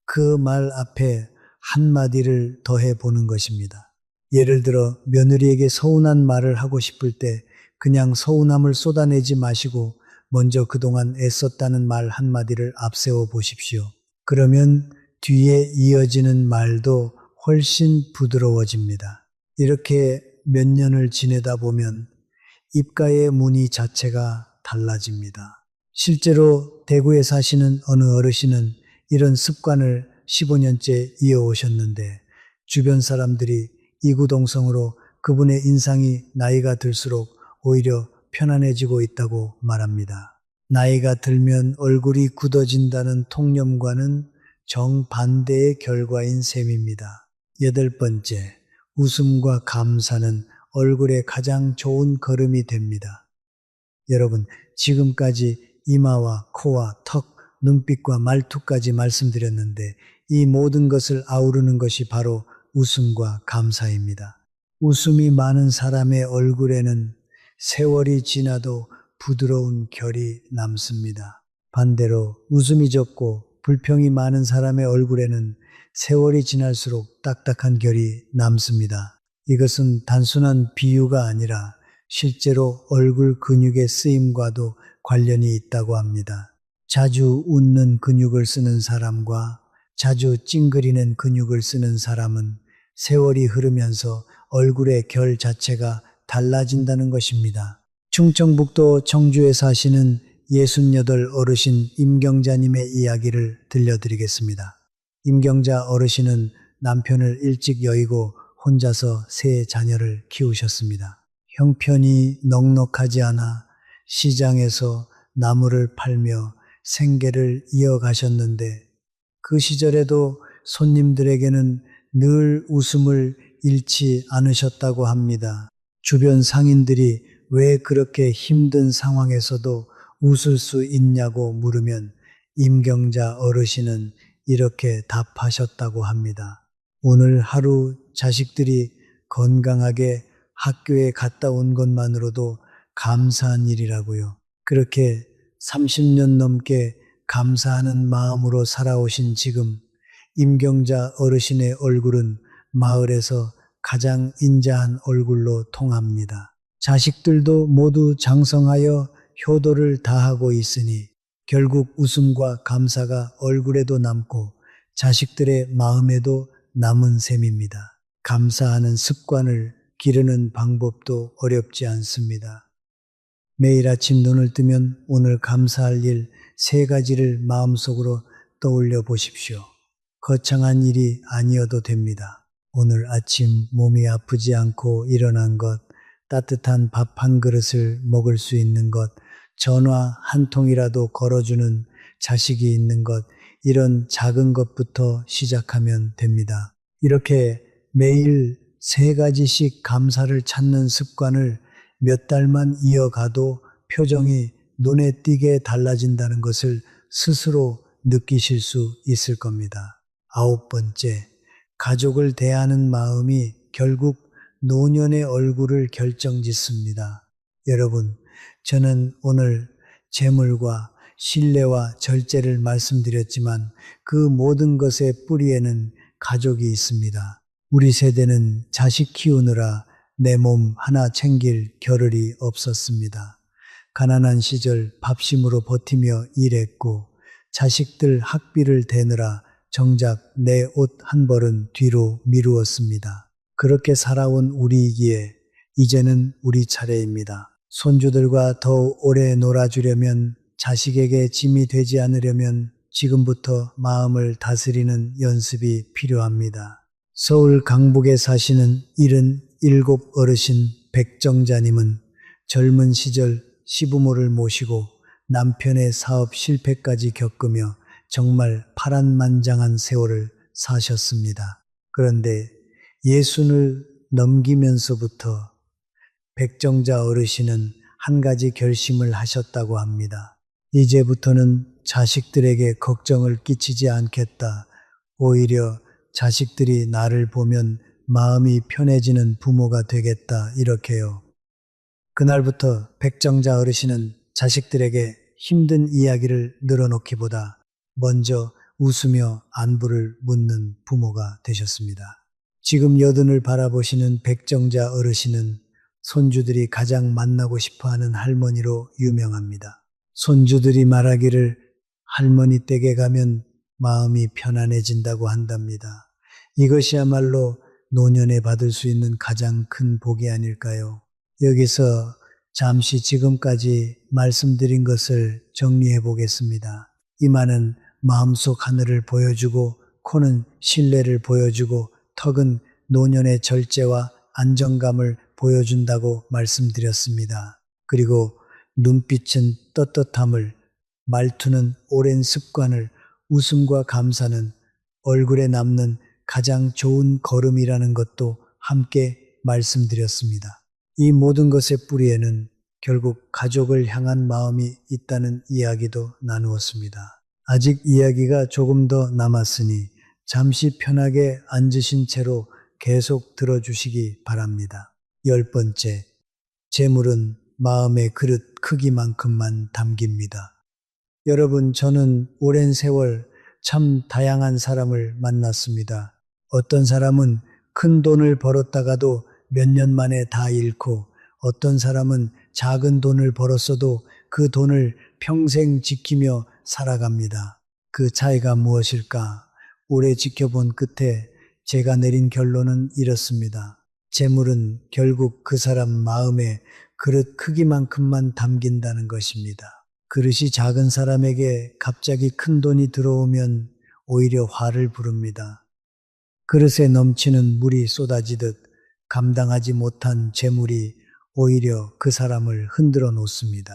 그 말 앞에 한마디를 더해 보는 것입니다. 예를 들어 며느리에게 서운한 말을 하고 싶을 때 그냥 서운함을 쏟아내지 마시고 먼저 그동안 애썼다는 말 한마디를 앞세워 보십시오. 그러면 뒤에 이어지는 말도 훨씬 부드러워집니다. 이렇게 몇 년을 지내다 보면 입가의 무늬 자체가 달라집니다. 실제로 대구에 사시는 어느 어르신은 이런 습관을 15년째 이어오셨는데 주변 사람들이 이구동성으로 그분의 인상이 나이가 들수록 오히려 편안해지고 있다고 말합니다. 나이가 들면 얼굴이 굳어진다는 통념과는 정반대의 결과인 셈입니다. 8번째, 웃음과 감사는 얼굴의 가장 좋은 걸음이 됩니다. 여러분, 지금까지 이마와 코와 턱, 눈빛과 말투까지 말씀드렸는데 이 모든 것을 아우르는 것이 바로 웃음과 감사입니다. 웃음이 많은 사람의 얼굴에는 세월이 지나도 부드러운 결이 남습니다. 반대로 웃음이 적고 불평이 많은 사람의 얼굴에는 세월이 지날수록 딱딱한 결이 남습니다. 이것은 단순한 비유가 아니라 실제로 얼굴 근육의 쓰임과도 관련이 있다고 합니다. 자주 웃는 근육을 쓰는 사람과 자주 찡그리는 근육을 쓰는 사람은 세월이 흐르면서 얼굴의 결 자체가 달라진다는 것입니다. 충청북도 청주에 사시는 68 어르신 임경자님의 이야기를 들려드리겠습니다. 임경자 어르신은 남편을 일찍 여의고 혼자서 세 자녀를 키우셨습니다. 형편이 넉넉하지 않아 시장에서 나무를 팔며 생계를 이어가셨는데 그 시절에도 손님들에게는 늘 웃음을 잃지 않으셨다고 합니다. 주변 상인들이 왜 그렇게 힘든 상황에서도 웃을 수 있냐고 물으면 임경자 어르신은 이렇게 답하셨다고 합니다. 오늘 하루 자식들이 건강하게 학교에 갔다 온 것만으로도 감사한 일이라고요. 그렇게 30년 넘게 감사하는 마음으로 살아오신 지금 임경자 어르신의 얼굴은 마을에서 가장 인자한 얼굴로 통합니다. 자식들도 모두 장성하여 효도를 다하고 있으니 결국 웃음과 감사가 얼굴에도 남고 자식들의 마음에도 남은 셈입니다. 감사하는 습관을 기르는 방법도 어렵지 않습니다. 매일 아침 눈을 뜨면 오늘 감사할 일 3가지를 마음속으로 떠올려 보십시오. 거창한 일이 아니어도 됩니다. 오늘 아침 몸이 아프지 않고 일어난 것, 따뜻한 밥 한 그릇을 먹을 수 있는 것, 전화 한 통이라도 걸어주는 자식이 있는 것, 이런 작은 것부터 시작하면 됩니다. 이렇게 매일 3가지씩 감사를 찾는 습관을 몇 달만 이어가도 표정이 눈에 띄게 달라진다는 것을 스스로 느끼실 수 있을 겁니다. 아홉 번째, 가족을 대하는 마음이 결국 노년의 얼굴을 결정짓습니다. 여러분, 저는 오늘 재물과 신뢰와 절제를 말씀드렸지만 그 모든 것의 뿌리에는 가족이 있습니다. 우리 세대는 자식 키우느라 내 몸 하나 챙길 겨를이 없었습니다. 가난한 시절 밥심으로 버티며 일했고 자식들 학비를 대느라 정작 내 옷 한 벌은 뒤로 미루었습니다. 그렇게 살아온 우리이기에 이제는 우리 차례입니다. 손주들과 더 오래 놀아주려면, 자식에게 짐이 되지 않으려면 지금부터 마음을 다스리는 연습이 필요합니다. 서울 강북에 사시는 77 어르신 백정자님은 젊은 시절 시부모를 모시고 남편의 사업 실패까지 겪으며 정말 파란만장한 세월을 사셨습니다. 그런데 예순을 넘기면서부터 백정자 어르신은 한 가지 결심을 하셨다고 합니다. 이제부터는 자식들에게 걱정을 끼치지 않겠다. 오히려 자식들이 나를 보면 마음이 편해지는 부모가 되겠다. 이렇게요. 그날부터 백정자 어르신은 자식들에게 힘든 이야기를 늘어놓기보다 먼저 웃으며 안부를 묻는 부모가 되셨습니다. 지금 여든을 바라보시는 백정자 어르신은 손주들이 가장 만나고 싶어하는 할머니로 유명합니다. 손주들이 말하기를 할머니 댁에 가면 마음이 편안해진다고 한답니다. 이것이야말로 노년에 받을 수 있는 가장 큰 복이 아닐까요? 여기서 잠시 지금까지 말씀드린 것을 정리해 보겠습니다. 이마는 마음속 하늘을 보여주고, 코는 신뢰를 보여주고, 턱은 노년의 절제와 안정감을 보여준다고 말씀드렸습니다. 그리고 눈빛은 떳떳함을, 말투는 오랜 습관을, 웃음과 감사는 얼굴에 남는 가장 좋은 걸음이라는 것도 함께 말씀드렸습니다. 이 모든 것의 뿌리에는 결국 가족을 향한 마음이 있다는 이야기도 나누었습니다. 아직 이야기가 조금 더 남았으니 잠시 편하게 앉으신 채로 계속 들어주시기 바랍니다. 10번째, 재물은 마음의 그릇 크기만큼만 담깁니다. 여러분, 저는 오랜 세월 참 다양한 사람을 만났습니다. 어떤 사람은 큰 돈을 벌었다가도 몇 년 만에 다 잃고, 어떤 사람은 작은 돈을 벌었어도 그 돈을 평생 지키며 살아갑니다. 그 차이가 무엇일까? 오래 지켜본 끝에 제가 내린 결론은 이렇습니다. 재물은 결국 그 사람 마음에 그릇 크기만큼만 담긴다는 것입니다. 그릇이 작은 사람에게 갑자기 큰 돈이 들어오면 오히려 화를 부릅니다. 그릇에 넘치는 물이 쏟아지듯 감당하지 못한 재물이 오히려 그 사람을 흔들어 놓습니다.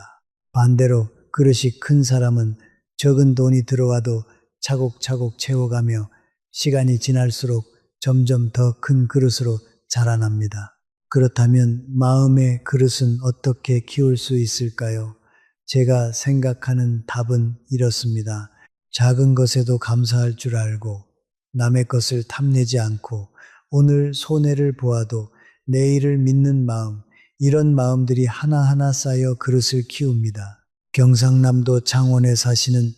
반대로 그릇이 큰 사람은 적은 돈이 들어와도 차곡차곡 채워가며 시간이 지날수록 점점 더 큰 그릇으로 자라납니다. 그렇다면 마음의 그릇은 어떻게 키울 수 있을까요? 제가 생각하는 답은 이렇습니다. 작은 것에도 감사할 줄 알고, 남의 것을 탐내지 않고, 오늘 손해를 보아도 내일을 믿는 마음, 이런 마음들이 하나하나 쌓여 그릇을 키웁니다. 경상남도 창원에 사시는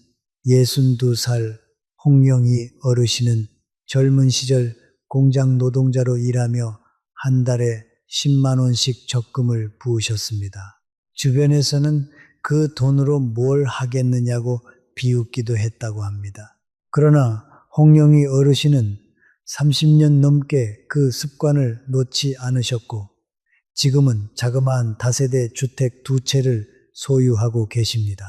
62살 홍영희 어르신은 젊은 시절 공장 노동자로 일하며 한 달에 10만 원씩 적금을 부으셨습니다. 주변에서는 그 돈으로 뭘 하겠느냐고 비웃기도 했다고 합니다. 그러나 홍영희 어르신은 30년 넘게 그 습관을 놓지 않으셨고 지금은 자그마한 다세대 주택 2채를 소유하고 계십니다.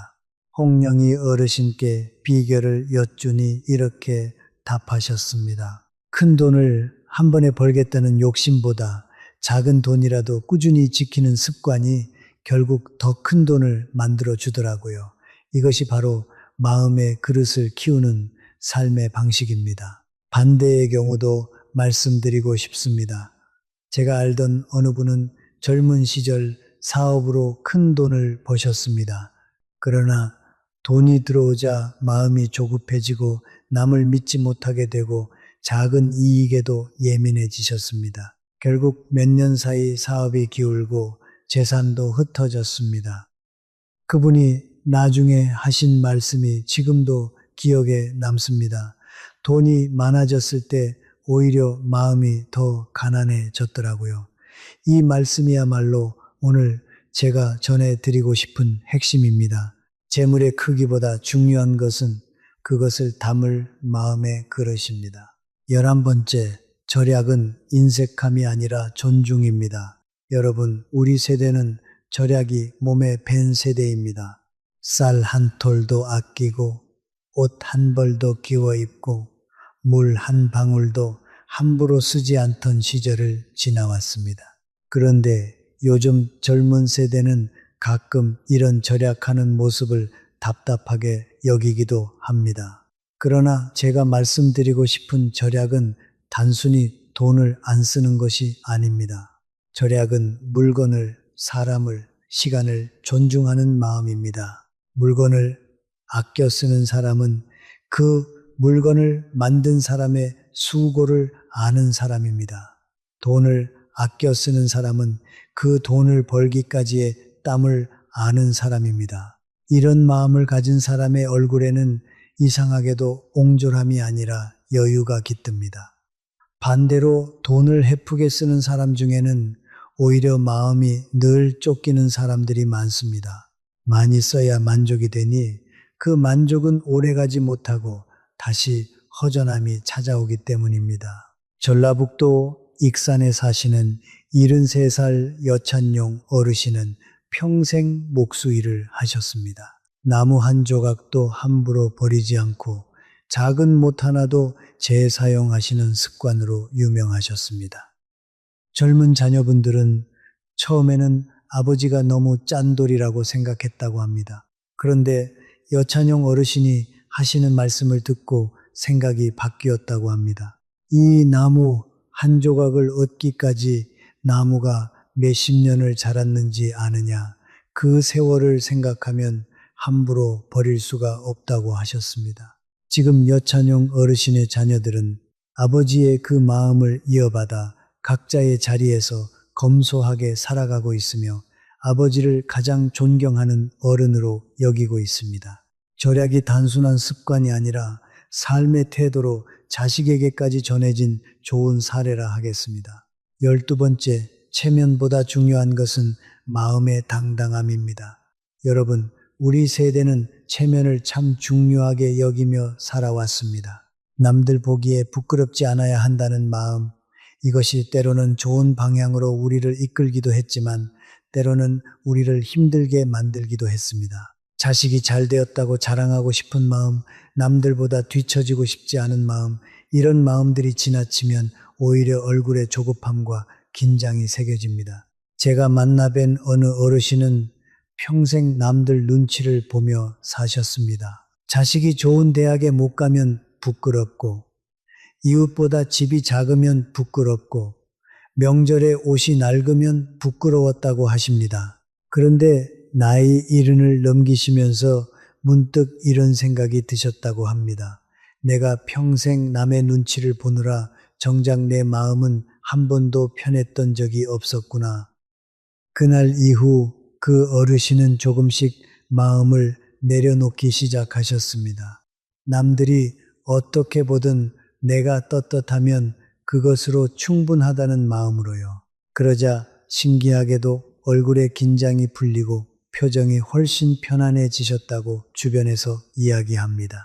홍영희 어르신께 비결을 여쭈니 이렇게 답하셨습니다. 큰 돈을 한 번에 벌겠다는 욕심보다 작은 돈이라도 꾸준히 지키는 습관이 결국 더 큰 돈을 만들어 주더라고요. 이것이 바로 마음의 그릇을 키우는 삶의 방식입니다. 반대의 경우도 말씀드리고 싶습니다. 제가 알던 어느 분은 젊은 시절 사업으로 큰 돈을 버셨습니다. 그러나 돈이 들어오자 마음이 조급해지고 남을 믿지 못하게 되고 작은 이익에도 예민해지셨습니다. 결국 몇 년 사이 사업이 기울고 재산도 흩어졌습니다. 그분이 나중에 하신 말씀이 지금도 기억에 남습니다. 돈이 많아졌을 때 오히려 마음이 더 가난해졌더라고요. 이 말씀이야말로 오늘 제가 전해드리고 싶은 핵심입니다. 재물의 크기보다 중요한 것은 그것을 담을 마음의 그릇입니다. 11번째, 절약은 인색함이 아니라 존중입니다. 여러분, 우리 세대는 절약이 몸에 밴 세대입니다. 쌀 한 톨도 아끼고 옷 한 벌도 끼워 입고 물 한 방울도 함부로 쓰지 않던 시절을 지나왔습니다. 그런데 요즘 젊은 세대는 가끔 이런 절약하는 모습을 답답하게 여기기도 합니다. 그러나 제가 말씀드리고 싶은 절약은 단순히 돈을 안 쓰는 것이 아닙니다. 절약은 물건을, 사람을, 시간을 존중하는 마음입니다. 물건을 아껴 쓰는 사람은 그 물건을 만든 사람의 수고를 아는 사람입니다. 돈을 아껴 쓰는 사람은 그 돈을 벌기까지의 땀을 아는 사람입니다. 이런 마음을 가진 사람의 얼굴에는 이상하게도 옹졸함이 아니라 여유가 깃듭니다. 반대로 돈을 헤프게 쓰는 사람 중에는 오히려 마음이 늘 쫓기는 사람들이 많습니다. 많이 써야 만족이 되니 그 만족은 오래가지 못하고 다시 허전함이 찾아오기 때문입니다. 전라북도 익산에 사시는 73살 여찬용 어르신은 평생 목수일을 하셨습니다. 나무 한 조각도 함부로 버리지 않고 작은 못 하나도 재사용하시는 습관으로 유명하셨습니다. 젊은 자녀분들은 처음에는 아버지가 너무 짠돌이라고 생각했다고 합니다. 그런데 여찬용 어르신이 하시는 말씀을 듣고 생각이 바뀌었다고 합니다. 이 나무 한 조각을 얻기까지 나무가 몇십 년을 자랐는지 아느냐, 그 세월을 생각하면 함부로 버릴 수가 없다고 하셨습니다. 지금 여찬용 어르신의 자녀들은 아버지의 그 마음을 이어받아 각자의 자리에서 검소하게 살아가고 있으며 아버지를 가장 존경하는 어른으로 여기고 있습니다. 절약이 단순한 습관이 아니라 삶의 태도로 자식에게까지 전해진 좋은 사례라 하겠습니다. 12번째, 체면보다 중요한 것은 마음의 당당함입니다. 여러분, 우리 세대는 체면을 참 중요하게 여기며 살아왔습니다. 남들 보기에 부끄럽지 않아야 한다는 마음, 이것이 때로는 좋은 방향으로 우리를 이끌기도 했지만 때로는 우리를 힘들게 만들기도 했습니다. 자식이 잘 되었다고 자랑하고 싶은 마음, 남들보다 뒤처지고 싶지 않은 마음, 이런 마음들이 지나치면 오히려 얼굴에 조급함과 긴장이 새겨집니다. 제가 만나뵌 어느 어르신은 평생 남들 눈치를 보며 사셨습니다. 자식이 좋은 대학에 못 가면 부끄럽고, 이웃보다 집이 작으면 부끄럽고, 명절에 옷이 낡으면 부끄러웠다고 하십니다. 그런데 나이 70을 넘기시면서 문득 이런 생각이 드셨다고 합니다. 내가 평생 남의 눈치를 보느라 정작 내 마음은 한 번도 편했던 적이 없었구나. 그날 이후 그 어르신은 조금씩 마음을 내려놓기 시작하셨습니다. 남들이 어떻게 보든 내가 떳떳하면 그것으로 충분하다는 마음으로요. 그러자 신기하게도 얼굴에 긴장이 풀리고 표정이 훨씬 편안해지셨다고 주변에서 이야기합니다.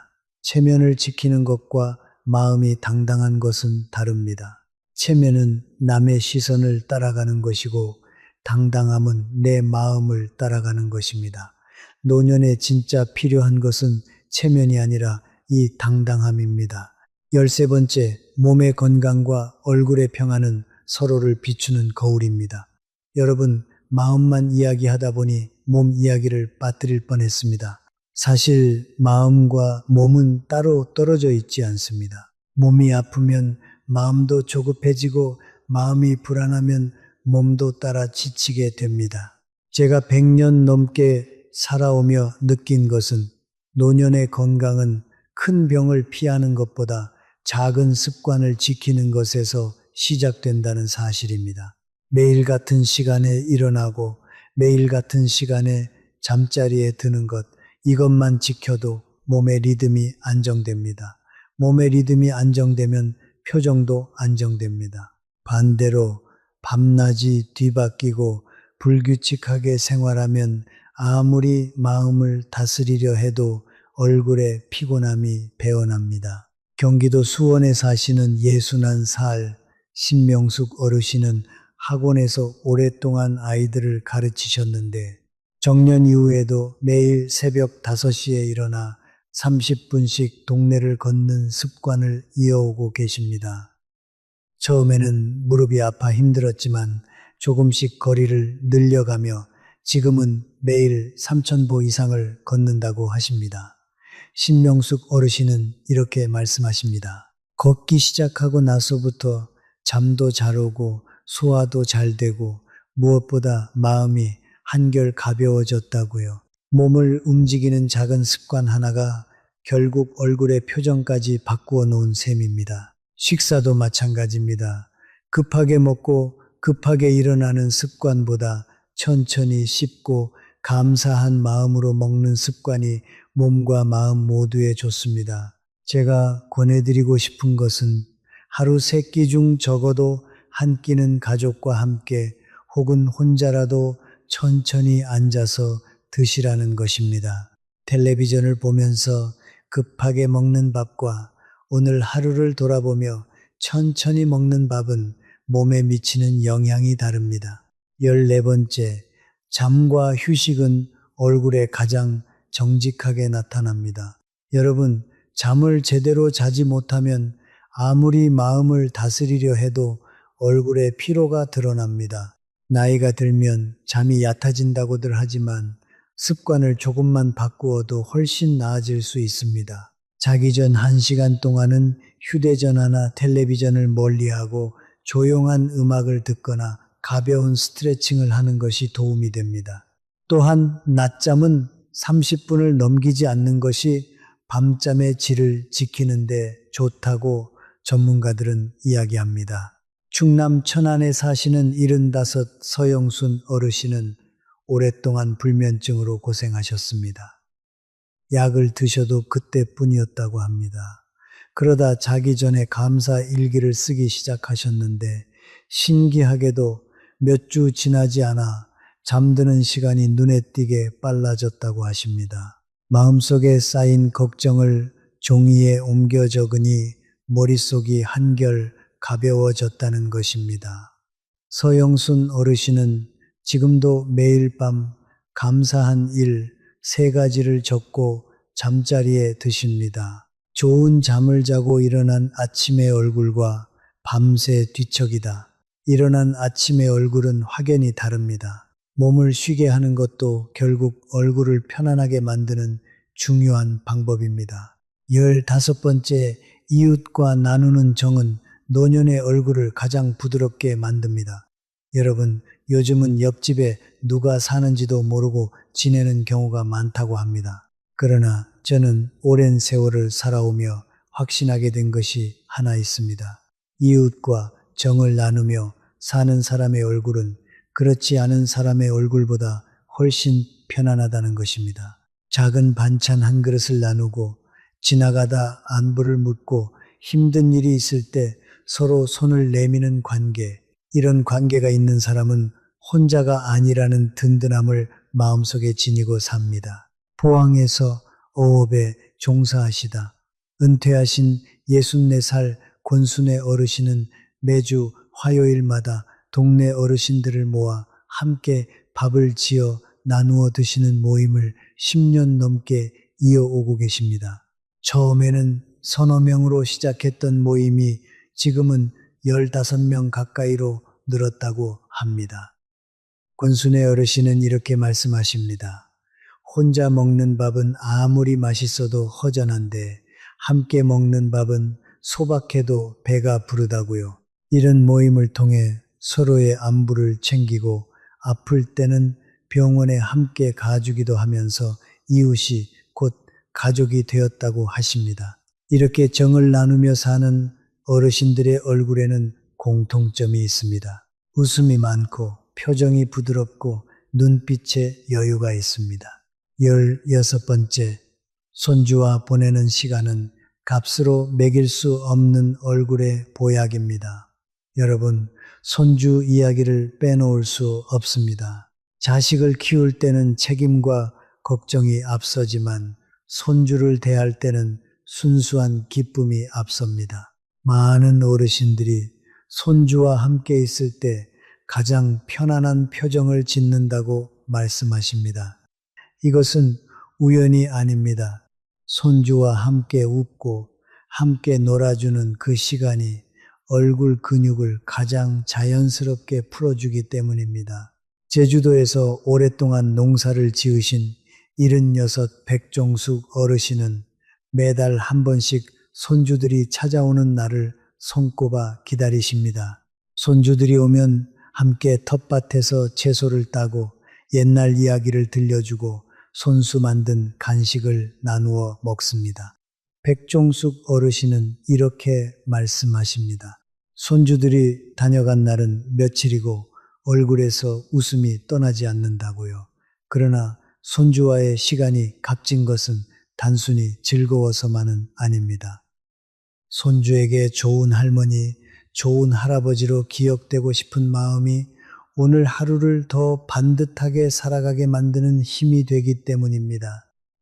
체면을 지키는 것과 마음이 당당한 것은 다릅니다. 체면은 남의 시선을 따라가는 것이고 당당함은 내 마음을 따라가는 것입니다. 노년에 진짜 필요한 것은 체면이 아니라 이 당당함입니다. 13번째, 몸의 건강과 얼굴의 평안은 서로를 비추는 거울입니다. 여러분, 마음만 이야기하다 보니 몸 이야기를 빠뜨릴 뻔했습니다. 사실 마음과 몸은 따로 떨어져 있지 않습니다. 몸이 아프면 마음도 조급해지고 마음이 불안하면 몸도 따라 지치게 됩니다. 제가 100년 넘게 살아오며 느낀 것은 노년의 건강은 큰 병을 피하는 것보다 작은 습관을 지키는 것에서 시작된다는 사실입니다. 매일 같은 시간에 일어나고 매일 같은 시간에 잠자리에 드는 것, 이것만 지켜도 몸의 리듬이 안정됩니다. 몸의 리듬이 안정되면 표정도 안정됩니다. 반대로 밤낮이 뒤바뀌고 불규칙하게 생활하면 아무리 마음을 다스리려 해도 얼굴에 피곤함이 배어납니다. 경기도 수원에 사시는 61살 신명숙 어르신은 학원에서 오랫동안 아이들을 가르치셨는데 정년 이후에도 매일 새벽 5시에 일어나 30분씩 동네를 걷는 습관을 이어오고 계십니다. 처음에는 무릎이 아파 힘들었지만 조금씩 거리를 늘려가며 지금은 매일 3,000보 이상을 걷는다고 하십니다. 신명숙 어르신은 이렇게 말씀하십니다. 걷기 시작하고 나서부터 잠도 잘 오고 소화도 잘 되고 무엇보다 마음이 한결 가벼워졌다고요. 몸을 움직이는 작은 습관 하나가 결국 얼굴의 표정까지 바꾸어 놓은 셈입니다. 식사도 마찬가지입니다. 급하게 먹고 급하게 일어나는 습관보다 천천히 씹고 감사한 마음으로 먹는 습관이 몸과 마음 모두에 좋습니다. 제가 권해드리고 싶은 것은 하루 3끼 중 적어도 한 끼는 가족과 함께 혹은 혼자라도 천천히 앉아서 드시라는 것입니다. 텔레비전을 보면서 급하게 먹는 밥과 오늘 하루를 돌아보며 천천히 먹는 밥은 몸에 미치는 영향이 다릅니다. 14번째, 잠과 휴식은 얼굴에 가장 정직하게 나타납니다. 여러분, 잠을 제대로 자지 못하면 아무리 마음을 다스리려 해도 얼굴에 피로가 드러납니다. 나이가 들면 잠이 얕아진다고들 하지만 습관을 조금만 바꾸어도 훨씬 나아질 수 있습니다. 자기 전 1시간 동안은 휴대전화나 텔레비전을 멀리하고 조용한 음악을 듣거나 가벼운 스트레칭을 하는 것이 도움이 됩니다. 또한 낮잠은 30분을 넘기지 않는 것이 밤잠의 질을 지키는데 좋다고 전문가들은 이야기합니다. 충남 천안에 사시는 75 서영순 어르신은 오랫동안 불면증으로 고생하셨습니다. 약을 드셔도 그때뿐이었다고 합니다. 그러다 자기 전에 감사 일기를 쓰기 시작하셨는데 신기하게도 몇 주 지나지 않아 잠드는 시간이 눈에 띄게 빨라졌다고 하십니다. 마음속에 쌓인 걱정을 종이에 옮겨 적으니 머릿속이 한결 가벼워졌다는 것입니다. 서영순 어르신은 지금도 매일 밤 감사한 일 3가지를 적고 잠자리에 드십니다. 좋은 잠을 자고 일어난 아침의 얼굴과 밤새 뒤척이다. 일어난 아침의 얼굴은 확연히 다릅니다. 몸을 쉬게 하는 것도 결국 얼굴을 편안하게 만드는 중요한 방법입니다. 15번째, 이웃과 나누는 정은 노년의 얼굴을 가장 부드럽게 만듭니다. 여러분, 요즘은 옆집에 누가 사는지도 모르고 지내는 경우가 많다고 합니다. 그러나 저는 오랜 세월을 살아오며 확신하게 된 것이 하나 있습니다. 이웃과 정을 나누며 사는 사람의 얼굴은 그렇지 않은 사람의 얼굴보다 훨씬 편안하다는 것입니다. 작은 반찬 한 그릇을 나누고 지나가다 안부를 묻고 힘든 일이 있을 때 서로 손을 내미는 관계, 이런 관계가 있는 사람은 혼자가 아니라는 든든함을 마음속에 지니고 삽니다. 포항에서 어업에 종사하시다 은퇴하신 64살 권순애 어르신은 매주 화요일마다 동네 어르신들을 모아 함께 밥을 지어 나누어 드시는 모임을 10년 넘게 이어오고 계십니다. 처음에는 서너 명으로 시작했던 모임이 지금은 15명 가까이로 늘었다고 합니다. 권순애 어르신은 이렇게 말씀하십니다. 혼자 먹는 밥은 아무리 맛있어도 허전한데 함께 먹는 밥은 소박해도 배가 부르다고요. 이런 모임을 통해 서로의 안부를 챙기고 아플 때는 병원에 함께 가주기도 하면서 이웃이 곧 가족이 되었다고 하십니다. 이렇게 정을 나누며 사는 어르신들의 얼굴에는 공통점이 있습니다. 웃음이 많고 표정이 부드럽고 눈빛에 여유가 있습니다. 16번째, 손주와 보내는 시간은 값으로 매길 수 없는 얼굴의 보약입니다. 여러분, 손주 이야기를 빼놓을 수 없습니다. 자식을 키울 때는 책임과 걱정이 앞서지만 손주를 대할 때는 순수한 기쁨이 앞섭니다. 많은 어르신들이 손주와 함께 있을 때 가장 편안한 표정을 짓는다고 말씀하십니다. 이것은 우연이 아닙니다. 손주와 함께 웃고 함께 놀아주는 그 시간이 얼굴 근육을 가장 자연스럽게 풀어주기 때문입니다. 제주도에서 오랫동안 농사를 지으신 76 백종숙 어르신은 매달 한 번씩 손주들이 찾아오는 날을 손꼽아 기다리십니다. 손주들이 오면 함께 텃밭에서 채소를 따고 옛날 이야기를 들려주고 손수 만든 간식을 나누어 먹습니다. 백종숙 어르신은 이렇게 말씀하십니다. 손주들이 다녀간 날은 며칠이고 얼굴에서 웃음이 떠나지 않는다고요. 그러나 손주와의 시간이 값진 것은 단순히 즐거워서만은 아닙니다. 손주에게 좋은 할머니, 좋은 할아버지로 기억되고 싶은 마음이 오늘 하루를 더 반듯하게 살아가게 만드는 힘이 되기 때문입니다.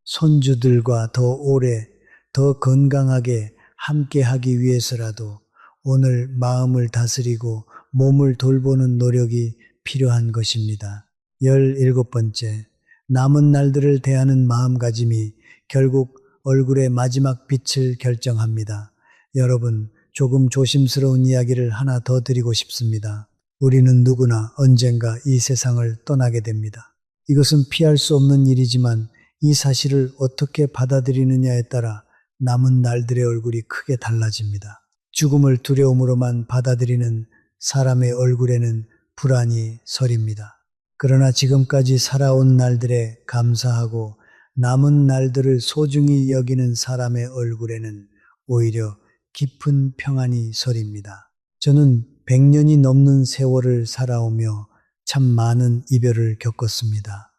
손주들과 더 오래, 더 건강하게 함께하기 위해서라도 오늘 마음을 다스리고 몸을 돌보는 노력이 필요한 것입니다. 17번째, 남은 날들을 대하는 마음가짐이 결국 얼굴의 마지막 빛을 결정합니다. 여러분, 조금 조심스러운 이야기를 하나 더 드리고 싶습니다. 우리는 누구나 언젠가 이 세상을 떠나게 됩니다. 이것은 피할 수 없는 일이지만 이 사실을 어떻게 받아들이느냐에 따라 남은 날들의 얼굴이 크게 달라집니다. 죽음을 두려움으로만 받아들이는 사람의 얼굴에는 불안이 서립니다. 그러나 지금까지 살아온 날들에 감사하고 남은 날들을 소중히 여기는 사람의 얼굴에는 오히려 깊은 평안이 서립니다. 저는 100년이 넘는 세월을 살아오며 참 많은 이별을 겪었습니다.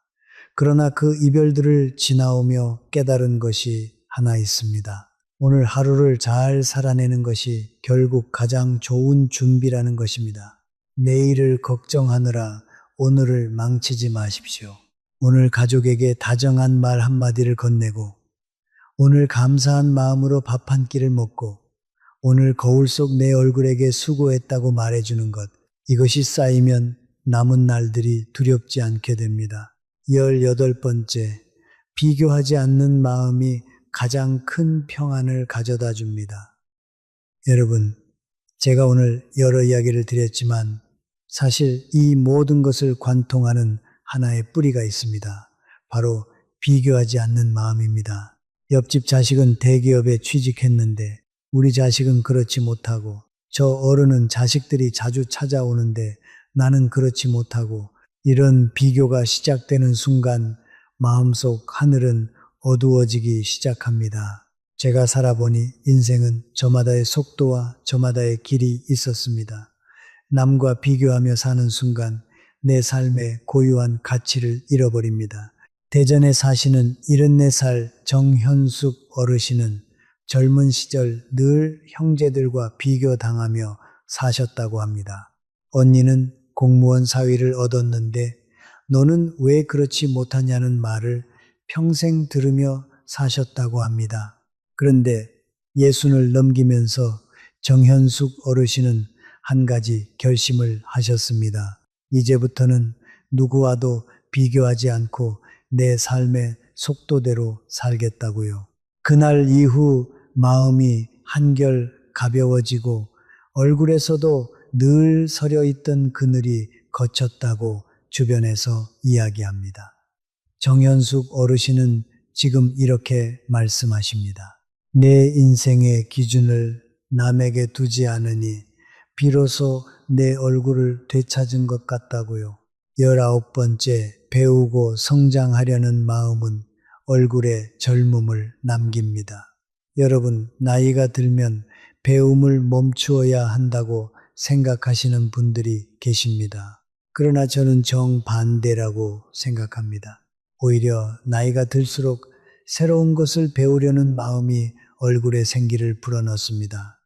그러나 그 이별들을 지나오며 깨달은 것이 하나 있습니다. 오늘 하루를 잘 살아내는 것이 결국 가장 좋은 준비라는 것입니다. 내일을 걱정하느라 오늘을 망치지 마십시오. 오늘 가족에게 다정한 말 한마디를 건네고, 오늘 감사한 마음으로 밥 한 끼를 먹고, 오늘 거울 속 내 얼굴에게 수고했다고 말해주는 것, 이것이 쌓이면 남은 날들이 두렵지 않게 됩니다. 18번째, 비교하지 않는 마음이 가장 큰 평안을 가져다 줍니다. 여러분, 제가 오늘 여러 이야기를 드렸지만 사실 이 모든 것을 관통하는 하나의 뿌리가 있습니다. 바로 비교하지 않는 마음입니다. 옆집 자식은 대기업에 취직했는데 우리 자식은 그렇지 못하고, 저 어른은 자식들이 자주 찾아오는데 나는 그렇지 못하고, 이런 비교가 시작되는 순간 마음속 하늘은 어두워지기 시작합니다. 제가 살아보니 인생은 저마다의 속도와 저마다의 길이 있었습니다. 남과 비교하며 사는 순간 내 삶의 고유한 가치를 잃어버립니다. 대전에 사시는 74살 정현숙 어르신은 젊은 시절 늘 형제들과 비교당하며 사셨다고 합니다. 언니는 공무원 사위를 얻었는데 너는 왜 그렇지 못하냐는 말을 평생 들으며 사셨다고 합니다. 그런데 60을 넘기면서 정현숙 어르신은 한 가지 결심을 하셨습니다. 이제부터는 누구와도 비교하지 않고 내 삶의 속도대로 살겠다고요. 그날 이후 마음이 한결 가벼워지고 얼굴에서도 늘 서려 있던 그늘이 걷혔다고 주변에서 이야기합니다. 정현숙 어르신은 지금 이렇게 말씀하십니다. 내 인생의 기준을 남에게 두지 않으니 비로소 내 얼굴을 되찾은 것 같다고요. 19번째, 배우고 성장하려는 마음은 얼굴에 젊음을 남깁니다. 여러분, 나이가 들면 배움을 멈추어야 한다고 생각하시는 분들이 계십니다. 그러나 저는 정반대라고 생각합니다. 오히려 나이가 들수록 새로운 것을 배우려는 마음이 얼굴에 생기를 불어넣습니다.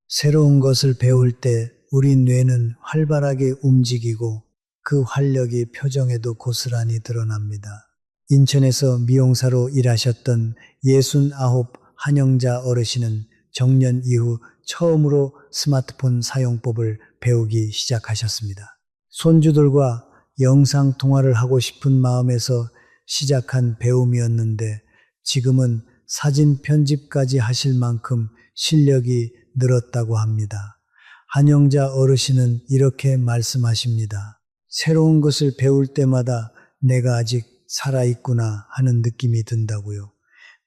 새로운 것을 배울 때 우리 뇌는 활발하게 움직이고 그 활력이 표정에도 고스란히 드러납니다. 인천에서 미용사로 일하셨던 69 한영자 어르신은 정년 이후 처음으로 스마트폰 사용법을 배우기 시작하셨습니다. 손주들과 영상 통화를 하고 싶은 마음에서 시작한 배움이었는데 지금은 사진 편집까지 하실 만큼 실력이 늘었다고 합니다. 한영자 어르신은 이렇게 말씀하십니다. 새로운 것을 배울 때마다 내가 아직 살아있구나 하는 느낌이 든다고요.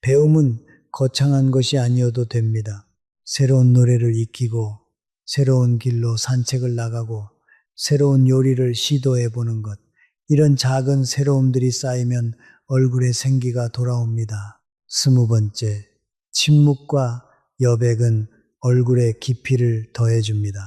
배움은 거창한 것이 아니어도 됩니다. 새로운 노래를 익히고 새로운 길로 산책을 나가고 새로운 요리를 시도해 보는 것. 이런 작은 새로움들이 쌓이면 얼굴에 생기가 돌아옵니다. 20번째, 침묵과 여백은 얼굴에 깊이를 더해줍니다.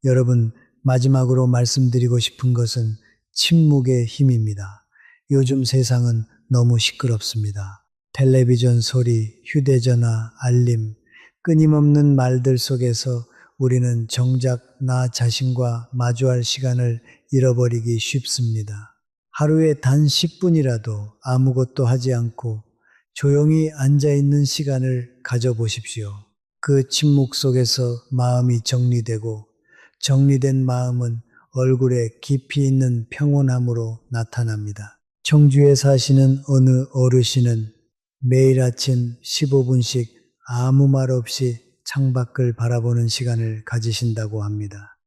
여러분, 마지막으로 말씀드리고 싶은 것은 침묵의 힘입니다. 요즘 세상은 너무 시끄럽습니다. 텔레비전 소리, 휴대전화, 알림, 끊임없는 말들 속에서 우리는 정작 나 자신과 마주할 시간을 잃어버리기 쉽습니다. 하루에 단 10분이라도 아무것도 하지 않고 조용히 앉아있는 시간을 가져보십시오. 그 침묵 속에서 마음이 정리되고 정리된 마음은 얼굴에 깊이 있는 평온함으로 나타납니다. 청주에 사시는 어느 어르신은 매일 아침 15분씩 아무 말 없이 창밖을 바라보는 시간을 가지신다고 합니다.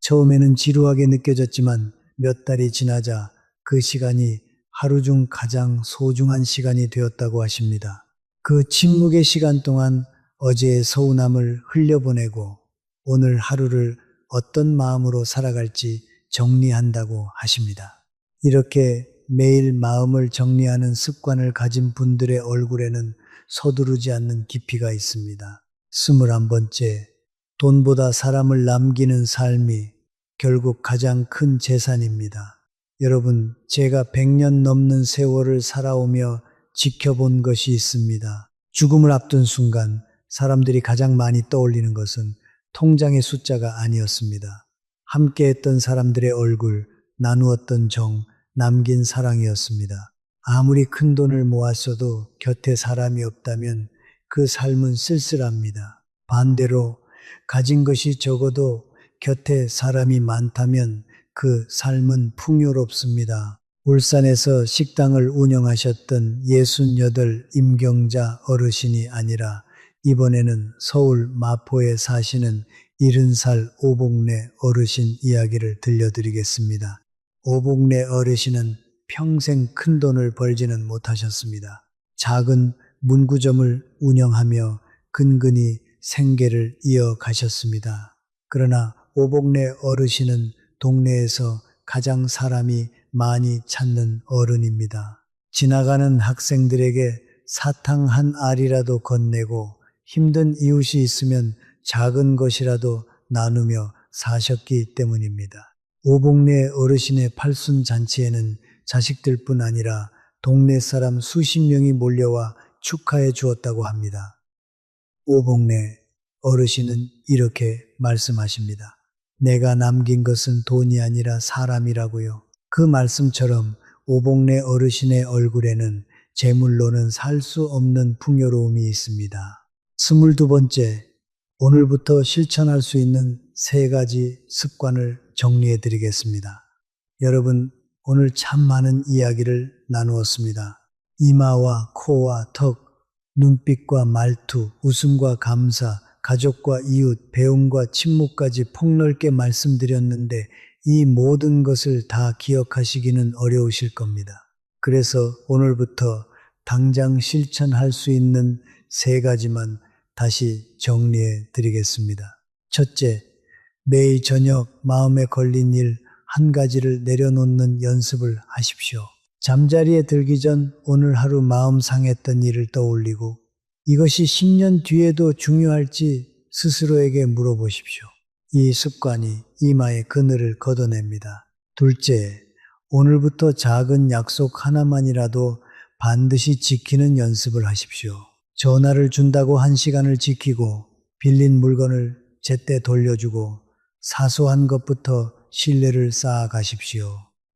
처음에는 지루하게 느껴졌지만 몇 달이 지나자 그 시간이 하루 중 가장 소중한 시간이 되었다고 하십니다. 그 침묵의 시간 동안 어제의 서운함을 흘려보내고 오늘 하루를 어떤 마음으로 살아갈지 정리한다고 하십니다. 이렇게 매일 마음을 정리하는 습관을 가진 분들의 얼굴에는 서두르지 않는 깊이가 있습니다. 21번째, 돈보다 사람을 남기는 삶이 결국 가장 큰 재산입니다. 여러분, 제가 100년 넘는 세월을 살아오며 지켜본 것이 있습니다. 죽음을 앞둔 순간 사람들이 가장 많이 떠올리는 것은 통장의 숫자가 아니었습니다. 함께했던 사람들의 얼굴, 나누었던 정, 남긴 사랑이었습니다. 아무리 큰 돈을 모았어도 곁에 사람이 없다면 그 삶은 쓸쓸합니다. 반대로 가진 것이 적어도 곁에 사람이 많다면 그 삶은 풍요롭습니다. 울산에서 식당을 운영하셨던 68 임경자 어르신이 아니라 이번에는 서울 마포에 사시는 70살 오복래 어르신 이야기를 들려드리겠습니다. 오복래 어르신은 평생 큰 돈을 벌지는 못하셨습니다. 작은 문구점을 운영하며 근근히 생계를 이어가셨습니다. 그러나 오복래 어르신은 동네에서 가장 사람이 많이 찾는 어른입니다. 지나가는 학생들에게 사탕 한 알이라도 건네고 힘든 이웃이 있으면 작은 것이라도 나누며 사셨기 때문입니다. 오복래 어르신의 팔순잔치에는 자식들뿐 아니라 동네 사람 수십 명이 몰려와 축하해 주었다고 합니다. 오복래 어르신은 이렇게 말씀하십니다. 내가 남긴 것은 돈이 아니라 사람이라고요. 그 말씀처럼 오복래 어르신의 얼굴에는 재물로는 살 수 없는 풍요로움이 있습니다. 22번째, 오늘부터 실천할 수 있는 3가지 습관을 정리해 드리겠습니다. 여러분, 오늘 참 많은 이야기를 나누었습니다. 이마와 코와 턱, 눈빛과 말투, 웃음과 감사, 가족과 이웃, 배움과 침묵까지 폭넓게 말씀드렸는데 이 모든 것을 다 기억하시기는 어려우실 겁니다. 그래서 오늘부터 당장 실천할 수 있는 3가지만 다시 정리해 드리겠습니다. 첫째, 매일 저녁 마음에 걸린 일 1가지를 내려놓는 연습을 하십시오. 잠자리에 들기 전 오늘 하루 마음 상했던 일을 떠올리고 이것이 10년 뒤에도 중요할지 스스로에게 물어보십시오. 이 습관이 이마의 그늘을 걷어냅니다. 둘째, 오늘부터 작은 약속 하나만이라도 반드시 지키는 연습을 하십시오. 전화를 준다고 1시간을 지키고 빌린 물건을 제때 돌려주고 사소한 것부터 신뢰를 쌓아가십시오.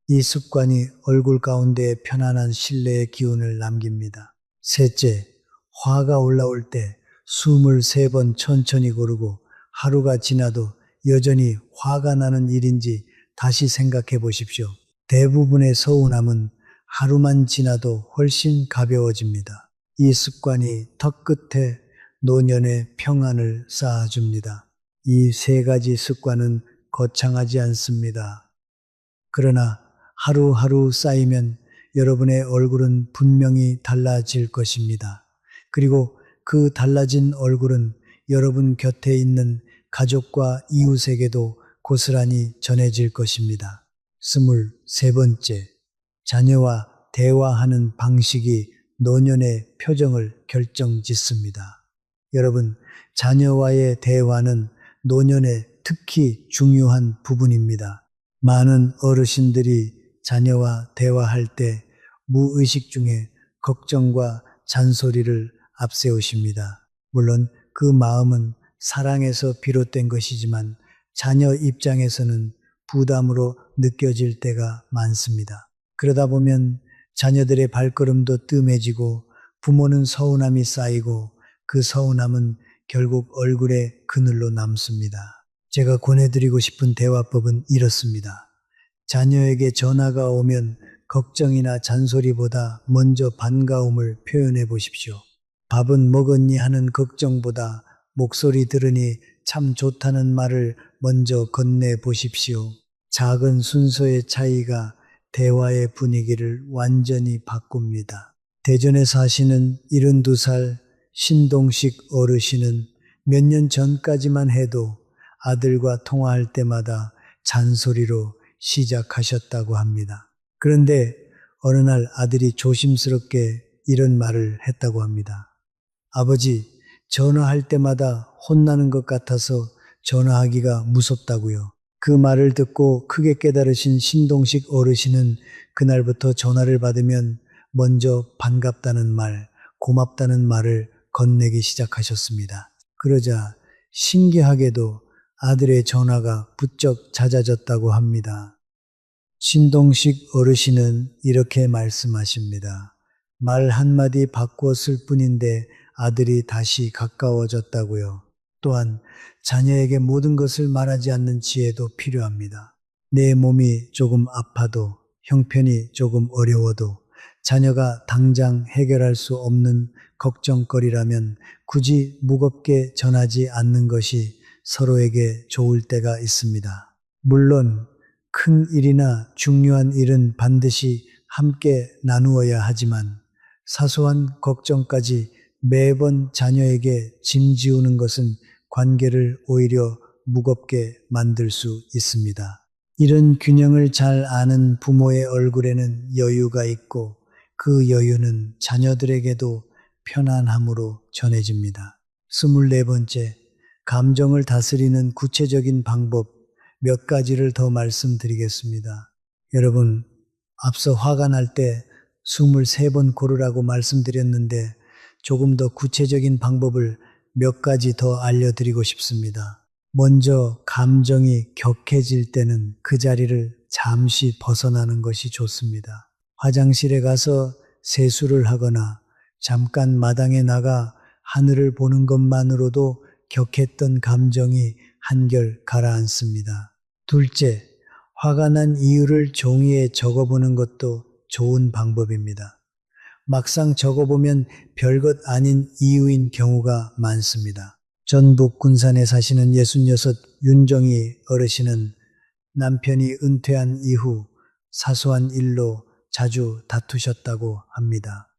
이 습관이 얼굴 가운데 편안한 신뢰의 기운을 남깁니다. 셋째, 화가 올라올 때 숨을 3번 천천히 고르고 하루가 지나도 여전히 화가 나는 일인지 다시 생각해 보십시오. 대부분의 서운함은 하루만 지나도 훨씬 가벼워집니다. 이 습관이 턱 끝에 노년의 평안을 쌓아줍니다. 이 3가지 습관은 거창하지 않습니다. 그러나 하루하루 쌓이면 여러분의 얼굴은 분명히 달라질 것입니다. 그리고 그 달라진 얼굴은 여러분 곁에 있는 가족과 이웃에게도 고스란히 전해질 것입니다. 23번째, 자녀와 대화하는 방식이 노년의 표정을 결정짓습니다. 여러분, 자녀와의 대화는 노년의 특히 중요한 부분입니다. 많은 어르신들이 자녀와 대화할 때 무의식 중에 걱정과 잔소리를 앞세우십니다. 물론 그 마음은 사랑에서 비롯된 것이지만 자녀 입장에서는 부담으로 느껴질 때가 많습니다. 그러다 보면 자녀들의 발걸음도 뜸해지고 부모는 서운함이 쌓이고 그 서운함은 결국 얼굴에 그늘로 남습니다. 제가 권해드리고 싶은 대화법은 이렇습니다. 자녀에게 전화가 오면 걱정이나 잔소리보다 먼저 반가움을 표현해 보십시오. 밥은 먹었니 하는 걱정보다 목소리 들으니 참 좋다는 말을 먼저 건네 보십시오. 작은 순서의 차이가 대화의 분위기를 완전히 바꿉니다. 대전에 사시는 72살 신동식 어르신은 몇 년 전까지만 해도 아들과 통화할 때마다 잔소리로 시작하셨다고 합니다. 그런데 어느 날 아들이 조심스럽게 이런 말을 했다고 합니다. 아버지, 전화할 때마다 혼나는 것 같아서 전화하기가 무섭다고요. 그 말을 듣고 크게 깨달으신 신동식 어르신은 그날부터 전화를 받으면 먼저 반갑다는 말, 고맙다는 말을 건네기 시작하셨습니다. 그러자 신기하게도 아들의 전화가 부쩍 잦아졌다고 합니다. 신동식 어르신은 이렇게 말씀하십니다. 말 한마디 바꾸었을 뿐인데 아들이 다시 가까워졌다고요. 또한 자녀에게 모든 것을 말하지 않는 지혜도 필요합니다. 내 몸이 조금 아파도 형편이 조금 어려워도 자녀가 당장 해결할 수 없는 걱정거리라면 굳이 무겁게 전하지 않는 것이 서로에게 좋을 때가 있습니다. 물론 큰 일이나 중요한 일은 반드시 함께 나누어야 하지만 사소한 걱정까지 매번 자녀에게 짐지우는 것은 관계를 오히려 무겁게 만들 수 있습니다. 이런 균형을 잘 아는 부모의 얼굴에는 여유가 있고 그 여유는 자녀들에게도 편안함으로 전해집니다. 24번째, 감정을 다스리는 구체적인 방법 몇 가지를 더 말씀드리겠습니다. 여러분, 앞서 화가 날 때 23번 고르라고 말씀드렸는데 조금 더 구체적인 방법을 몇 가지 더 알려드리고 싶습니다. 먼저 감정이 격해질 때는 그 자리를 잠시 벗어나는 것이 좋습니다. 화장실에 가서 세수를 하거나 잠깐 마당에 나가 하늘을 보는 것만으로도 격했던 감정이 한결 가라앉습니다. 둘째, 화가 난 이유를 종이에 적어보는 것도 좋은 방법입니다. 막상 적어보면 별것 아닌 이유인 경우가 많습니다. 전북 군산에 사시는 66 윤정희 어르신은 남편이 은퇴한 이후 사소한 일로 자주 다투셨다고 합니다.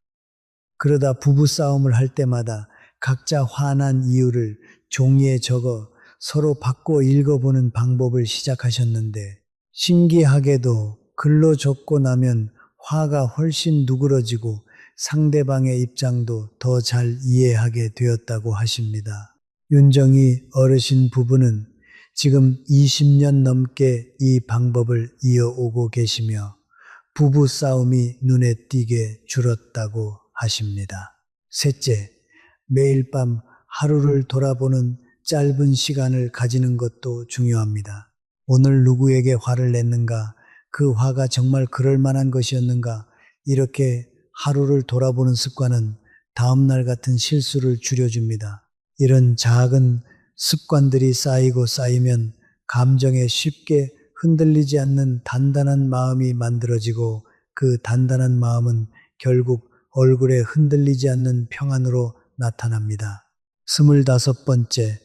그러다 부부싸움을 할 때마다 각자 화난 이유를 종이에 적어 서로 바꿔 읽어보는 방법을 시작하셨는데 신기하게도 글로 적고 나면 화가 훨씬 누그러지고 상대방의 입장도 더 잘 이해하게 되었다고 하십니다. 윤정희 어르신 부부는 지금 20년 넘게 이 방법을 이어오고 계시며 부부 싸움이 눈에 띄게 줄었다고 하십니다. 셋째, 매일 밤 하루를 돌아보는 짧은 시간을 가지는 것도 중요합니다. 오늘 누구에게 화를 냈는가? 그 화가 정말 그럴 만한 것이었는가? 이렇게 하루를 돌아보는 습관은 다음날 같은 실수를 줄여줍니다. 이런 작은 습관들이 쌓이고 쌓이면 감정에 쉽게 흔들리지 않는 단단한 마음이 만들어지고 그 단단한 마음은 결국 얼굴에 흔들리지 않는 평안으로 나타납니다. 25번째,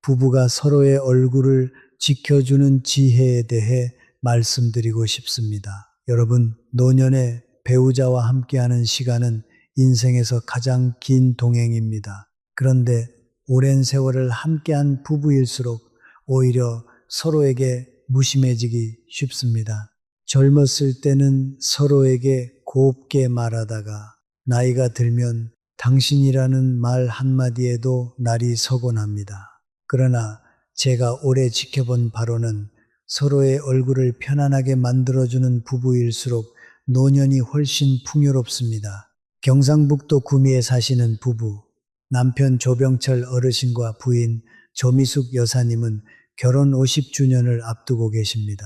부부가 서로의 얼굴을 지켜주는 지혜에 대해 말씀드리고 싶습니다. 여러분, 노년의 배우자와 함께하는 시간은 인생에서 가장 긴 동행입니다. 그런데 오랜 세월을 함께한 부부일수록 오히려 서로에게 무심해지기 쉽습니다. 젊었을 때는 서로에게 곱게 말하다가 나이가 들면 당신이라는 말 한마디에도 날이 서곤 합니다. 그러나 제가 오래 지켜본 바로는 서로의 얼굴을 편안하게 만들어주는 부부일수록 노년이 훨씬 풍요롭습니다. 경상북도 구미에 사시는 부부, 남편 조병철 어르신과 부인 조미숙 여사님은 결혼 50주년을 앞두고 계십니다.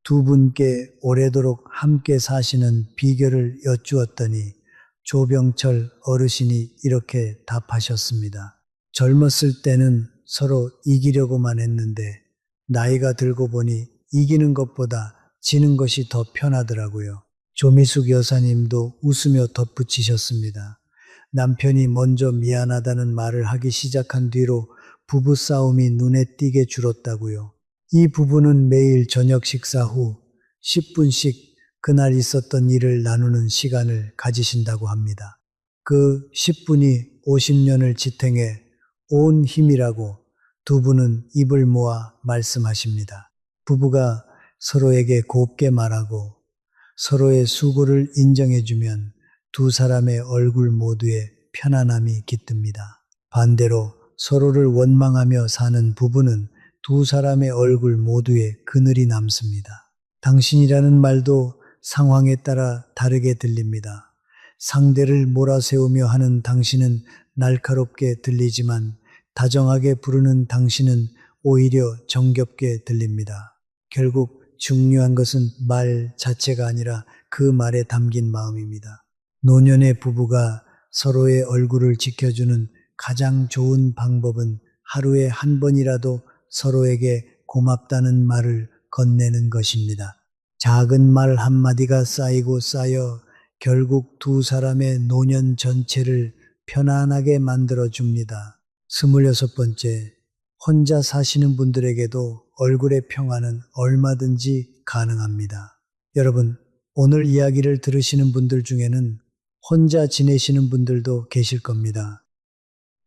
두 분께 오래도록 함께 사시는 비결을 여쭈었더니 조병철 어르신이 이렇게 답하셨습니다. 젊었을 때는 서로 이기려고만 했는데 나이가 들고 보니 이기는 것보다 지는 것이 더 편하더라고요. 조미숙 여사님도 웃으며 덧붙이셨습니다. 남편이 먼저 미안하다는 말을 하기 시작한 뒤로 부부싸움이 눈에 띄게 줄었다고요. 이 부부는 매일 저녁 식사 후 10분씩 그날 있었던 일을 나누는 시간을 가지신다고 합니다. 그 10분이 50년을 지탱해 온 힘이라고 두 분은 입을 모아 말씀하십니다. 부부가 서로에게 곱게 말하고 서로의 수고를 인정해주면 두 사람의 얼굴 모두에 편안함이 깃듭니다. 반대로 서로를 원망하며 사는 부부는 두 사람의 얼굴 모두에 그늘이 남습니다. 당신이라는 말도 상황에 따라 다르게 들립니다. 상대를 몰아세우며 하는 당신은 날카롭게 들리지만 다정하게 부르는 당신은 오히려 정겹게 들립니다. 결국 중요한 것은 말 자체가 아니라 그 말에 담긴 마음입니다. 노년의 부부가 서로의 얼굴을 지켜주는 가장 좋은 방법은 하루에 한 번이라도 서로에게 고맙다는 말을 건네는 것입니다. 작은 말 한마디가 쌓이고 쌓여 결국 두 사람의 노년 전체를 편안하게 만들어줍니다. 26번째, 혼자 사시는 분들에게도 얼굴의 평안은 얼마든지 가능합니다. 여러분, 오늘 이야기를 들으시는 분들 중에는 혼자 지내시는 분들도 계실 겁니다.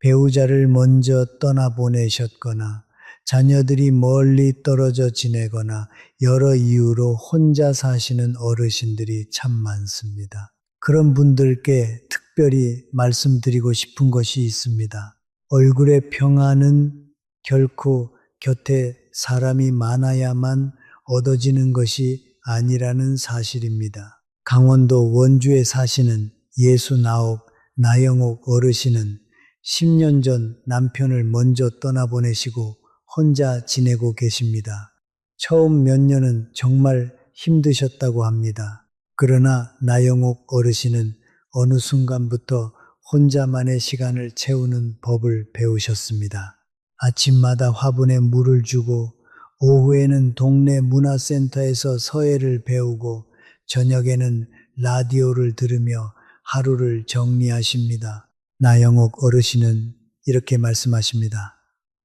배우자를 먼저 떠나보내셨거나 자녀들이 멀리 떨어져 지내거나 여러 이유로 혼자 사시는 어르신들이 참 많습니다. 그런 분들께 특별히 말씀드리고 싶은 것이 있습니다. 얼굴의 평안은 결코 곁에 사람이 많아야만 얻어지는 것이 아니라는 사실입니다. 강원도 원주에 사시는 69 나영옥 어르신은 10년 전 남편을 먼저 떠나보내시고 혼자 지내고 계십니다. 처음 몇 년은 정말 힘드셨다고 합니다. 그러나 나영옥 어르신은 어느 순간부터 혼자만의 시간을 채우는 법을 배우셨습니다. 아침마다 화분에 물을 주고 오후에는 동네 문화센터에서 서예를 배우고 저녁에는 라디오를 들으며 하루를 정리하십니다. 나영옥 어르신은 이렇게 말씀하십니다.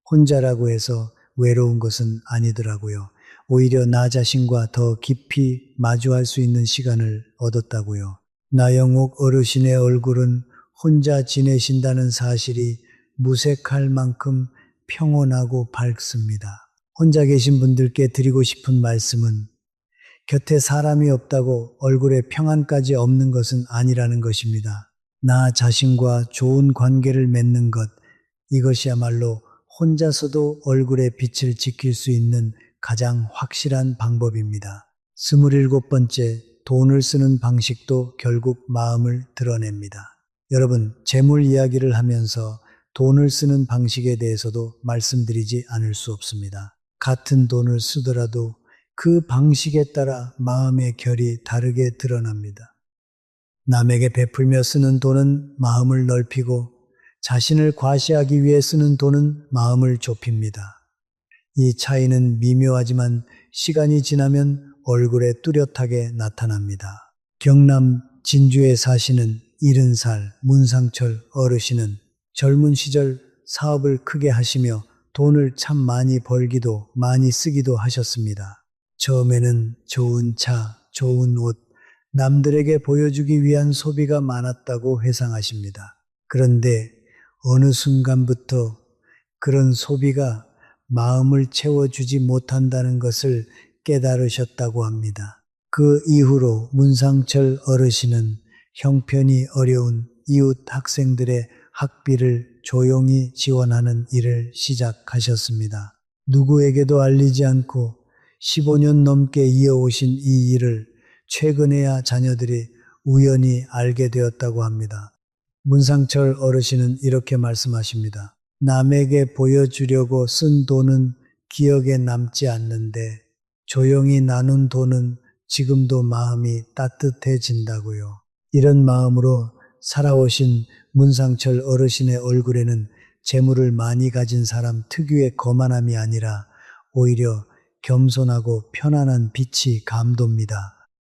혼자라고 해서 외로운 것은 아니더라고요. 오히려 나 자신과 더 깊이 마주할 수 있는 시간을 얻었다고요. 나영옥 어르신의 얼굴은 혼자 지내신다는 사실이 무색할 만큼 평온하고 밝습니다. 혼자 계신 분들께 드리고 싶은 말씀은 곁에 사람이 없다고 얼굴에 평안까지 없는 것은 아니라는 것입니다. 나 자신과 좋은 관계를 맺는 것, 이것이야말로 혼자서도 얼굴의 빛을 지킬 수 있는 가장 확실한 방법입니다. 27번째, 돈을 쓰는 방식도 결국 마음을 드러냅니다. 여러분, 재물 이야기를 하면서 돈을 쓰는 방식에 대해서도 말씀드리지 않을 수 없습니다. 같은 돈을 쓰더라도 그 방식에 따라 마음의 결이 다르게 드러납니다. 남에게 베풀며 쓰는 돈은 마음을 넓히고 자신을 과시하기 위해 쓰는 돈은 마음을 좁힙니다. 이 차이는 미묘하지만 시간이 지나면 얼굴에 뚜렷하게 나타납니다. 경남 진주에 사시는 70살 문상철 어르신은 젊은 시절 사업을 크게 하시며 돈을 참 많이 벌기도 많이 쓰기도 하셨습니다. 처음에는 좋은 차, 좋은 옷, 남들에게 보여주기 위한 소비가 많았다고 회상하십니다. 그런데 어느 순간부터 그런 소비가 마음을 채워주지 못한다는 것을 깨달으셨다고 합니다. 그 이후로 문상철 어르신은 형편이 어려운 이웃 학생들의 학비를 조용히 지원하는 일을 시작하셨습니다. 누구에게도 알리지 않고 15년 넘게 이어오신 이 일을 최근에야 자녀들이 우연히 알게 되었다고 합니다. 문상철 어르신은 이렇게 말씀하십니다. 남에게 보여주려고 쓴 돈은 기억에 남지 않는데 조용히 나눈 돈은 지금도 마음이 따뜻해진다고요. 이런 마음으로 살아오신 문상철 어르신의 얼굴에는 재물을 많이 가진 사람 특유의 거만함이 아니라 오히려 겸손하고 편안한 빛이 감돕니다.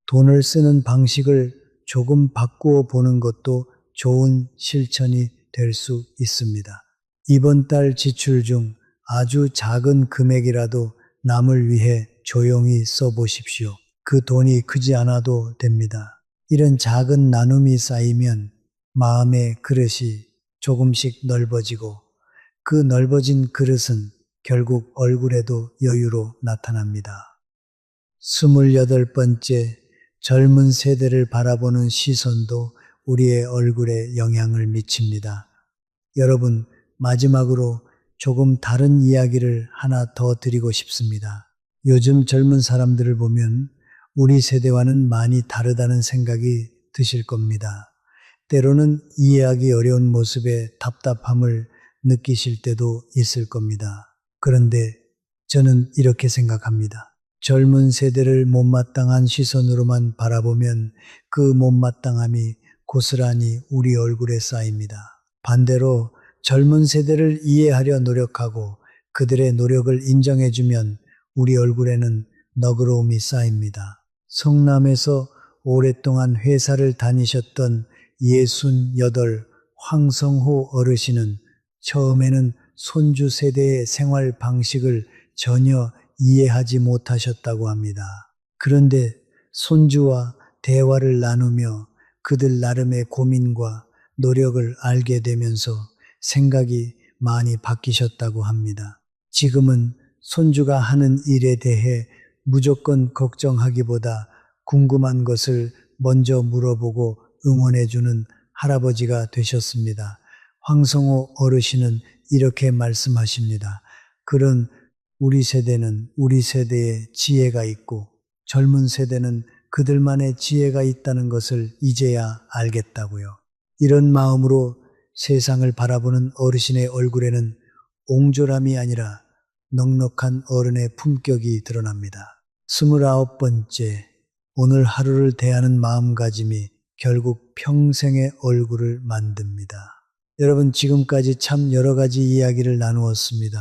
돈을 쓰는 방식을 조금 바꾸어 보는 것도 좋은 실천이 될 수 있습니다. 이번 달 지출 중 아주 작은 금액이라도 남을 위해 조용히 써보십시오. 그 돈이 크지 않아도 됩니다. 이런 작은 나눔이 쌓이면 마음의 그릇이 조금씩 넓어지고 그 넓어진 그릇은 결국 얼굴에도 여유로 나타납니다. 28번째, 젊은 세대를 바라보는 시선도 우리의 얼굴에 영향을 미칩니다. 여러분, 마지막으로 조금 다른 이야기를 하나 더 드리고 싶습니다. 요즘 젊은 사람들을 보면 우리 세대와는 많이 다르다는 생각이 드실 겁니다. 때로는 이해하기 어려운 모습에 답답함을 느끼실 때도 있을 겁니다. 그런데 저는 이렇게 생각합니다. 젊은 세대를 못마땅한 시선으로만 바라보면 그 못마땅함이 고스란히 우리 얼굴에 쌓입니다. 반대로 젊은 세대를 이해하려 노력하고 그들의 노력을 인정해주면 우리 얼굴에는 너그러움이 쌓입니다. 성남에서 오랫동안 회사를 다니셨던 68 황성호 어르신은 처음에는 손주 세대의 생활 방식을 전혀 이해하지 못하셨다고 합니다. 그런데 손주와 대화를 나누며 그들 나름의 고민과 노력을 알게 되면서 생각이 많이 바뀌셨다고 합니다. 지금은 손주가 하는 일에 대해 무조건 걱정하기보다 궁금한 것을 먼저 물어보고 응원해주는 할아버지가 되셨습니다. 황성호 어르신은 이렇게 말씀하십니다. 그런 우리 세대는 우리 세대의 지혜가 있고 젊은 세대는 그들만의 지혜가 있다는 것을 이제야 알겠다고요. 이런 마음으로 세상을 바라보는 어르신의 얼굴에는 옹졸함이 아니라 넉넉한 어른의 품격이 드러납니다. 29번째, 오늘 하루를 대하는 마음가짐이 결국 평생의 얼굴을 만듭니다. 여러분, 지금까지 참 여러 가지 이야기를 나누었습니다.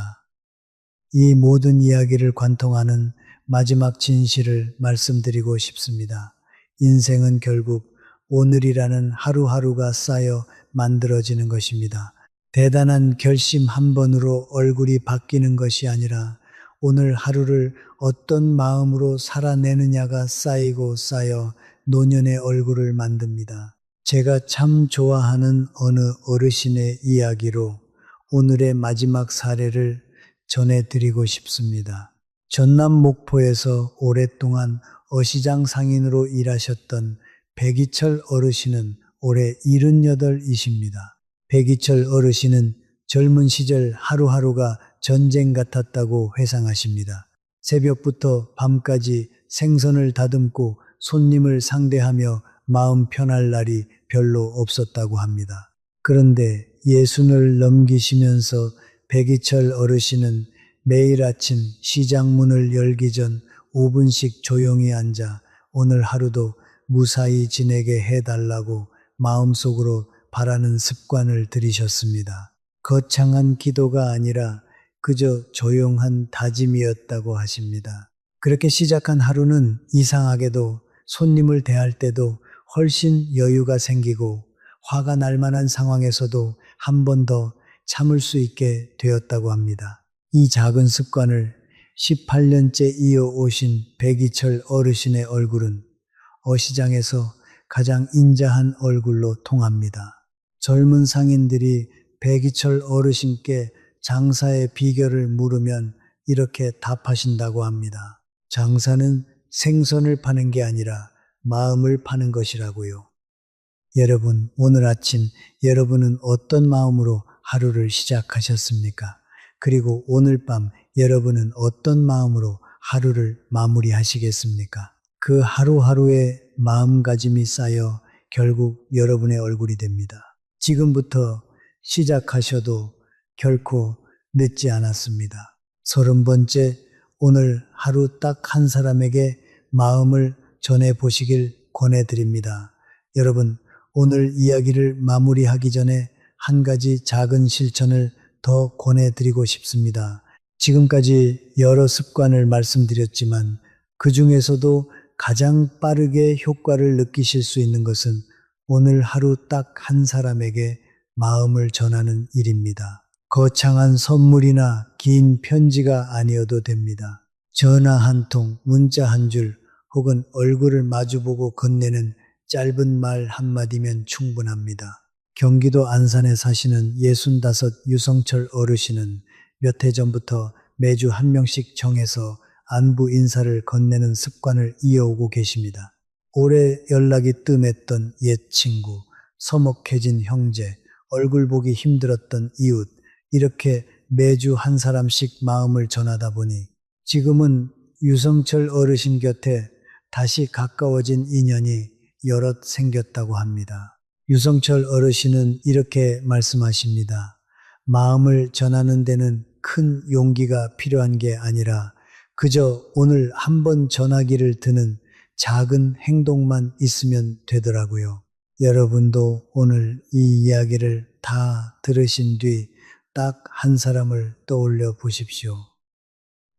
이 모든 이야기를 관통하는 마지막 진실을 말씀드리고 싶습니다. 인생은 결국 오늘이라는 하루하루가 쌓여 만들어지는 것입니다. 대단한 결심 한 번으로 얼굴이 바뀌는 것이 아니라 오늘 하루를 어떤 마음으로 살아내느냐가 쌓이고 쌓여 노년의 얼굴을 만듭니다. 제가 참 좋아하는 어느 어르신의 이야기로 오늘의 마지막 사례를 전해드리고 싶습니다. 전남 목포에서 오랫동안 어시장 상인으로 일하셨던 백이철 어르신은 올해 78이십니다. 백이철 어르신은 젊은 시절 하루하루가 전쟁 같았다고 회상하십니다. 새벽부터 밤까지 생선을 다듬고 손님을 상대하며 마음 편할 날이 별로 없었다고 합니다. 그런데 예순을 넘기시면서 백이철 어르신은 매일 아침 시장 문을 열기 전 5분씩 조용히 앉아 오늘 하루도 무사히 지내게 해달라고 마음속으로 바라는 습관을 들이셨습니다. 거창한 기도가 아니라 그저 조용한 다짐이었다고 하십니다. 그렇게 시작한 하루는 이상하게도 손님을 대할 때도 훨씬 여유가 생기고 화가 날 만한 상황에서도 한 번 더 참을 수 있게 되었다고 합니다. 이 작은 습관을 18년째 이어오신 백이철 어르신의 얼굴은 어시장에서 가장 인자한 얼굴로 통합니다. 젊은 상인들이 백이철 어르신께 장사의 비결을 물으면 이렇게 답하신다고 합니다. 장사는 생선을 파는 게 아니라 마음을 파는 것이라고요. 여러분, 오늘 아침 여러분은 어떤 마음으로 하루를 시작하셨습니까? 그리고 오늘 밤 여러분은 어떤 마음으로 하루를 마무리하시겠습니까? 그 하루하루의 마음가짐이 쌓여 결국 여러분의 얼굴이 됩니다. 지금부터 시작하셔도 결코 늦지 않았습니다. 30번째, 오늘 하루 딱 한 사람에게 마음을 전해보시길 권해드립니다. 여러분, 오늘 이야기를 마무리하기 전에 한 가지 작은 실천을 더 권해드리고 싶습니다. 지금까지 여러 습관을 말씀드렸지만 그 중에서도 가장 빠르게 효과를 느끼실 수 있는 것은 오늘 하루 딱 한 사람에게 마음을 전하는 일입니다. 거창한 선물이나 긴 편지가 아니어도 됩니다. 전화 한 통, 문자 한 줄, 혹은 얼굴을 마주보고 건네는 짧은 말 한마디면 충분합니다. 경기도 안산에 사시는 65 유성철 어르신은 몇 해 전부터 매주 한 명씩 정해서 안부 인사를 건네는 습관을 이어오고 계십니다. 오래 연락이 뜸했던 옛 친구, 서먹해진 형제, 얼굴 보기 힘들었던 이웃, 이렇게 매주 한 사람씩 마음을 전하다 보니 지금은 유성철 어르신 곁에 다시 가까워진 인연이 여럿 생겼다고 합니다. 유성철 어르신은 이렇게 말씀하십니다. 마음을 전하는 데는 큰 용기가 필요한 게 아니라 그저 오늘 한번 전화기를 드는 작은 행동만 있으면 되더라고요. 여러분도 오늘 이 이야기를 다 들으신 뒤 딱 한 사람을 떠올려 보십시오.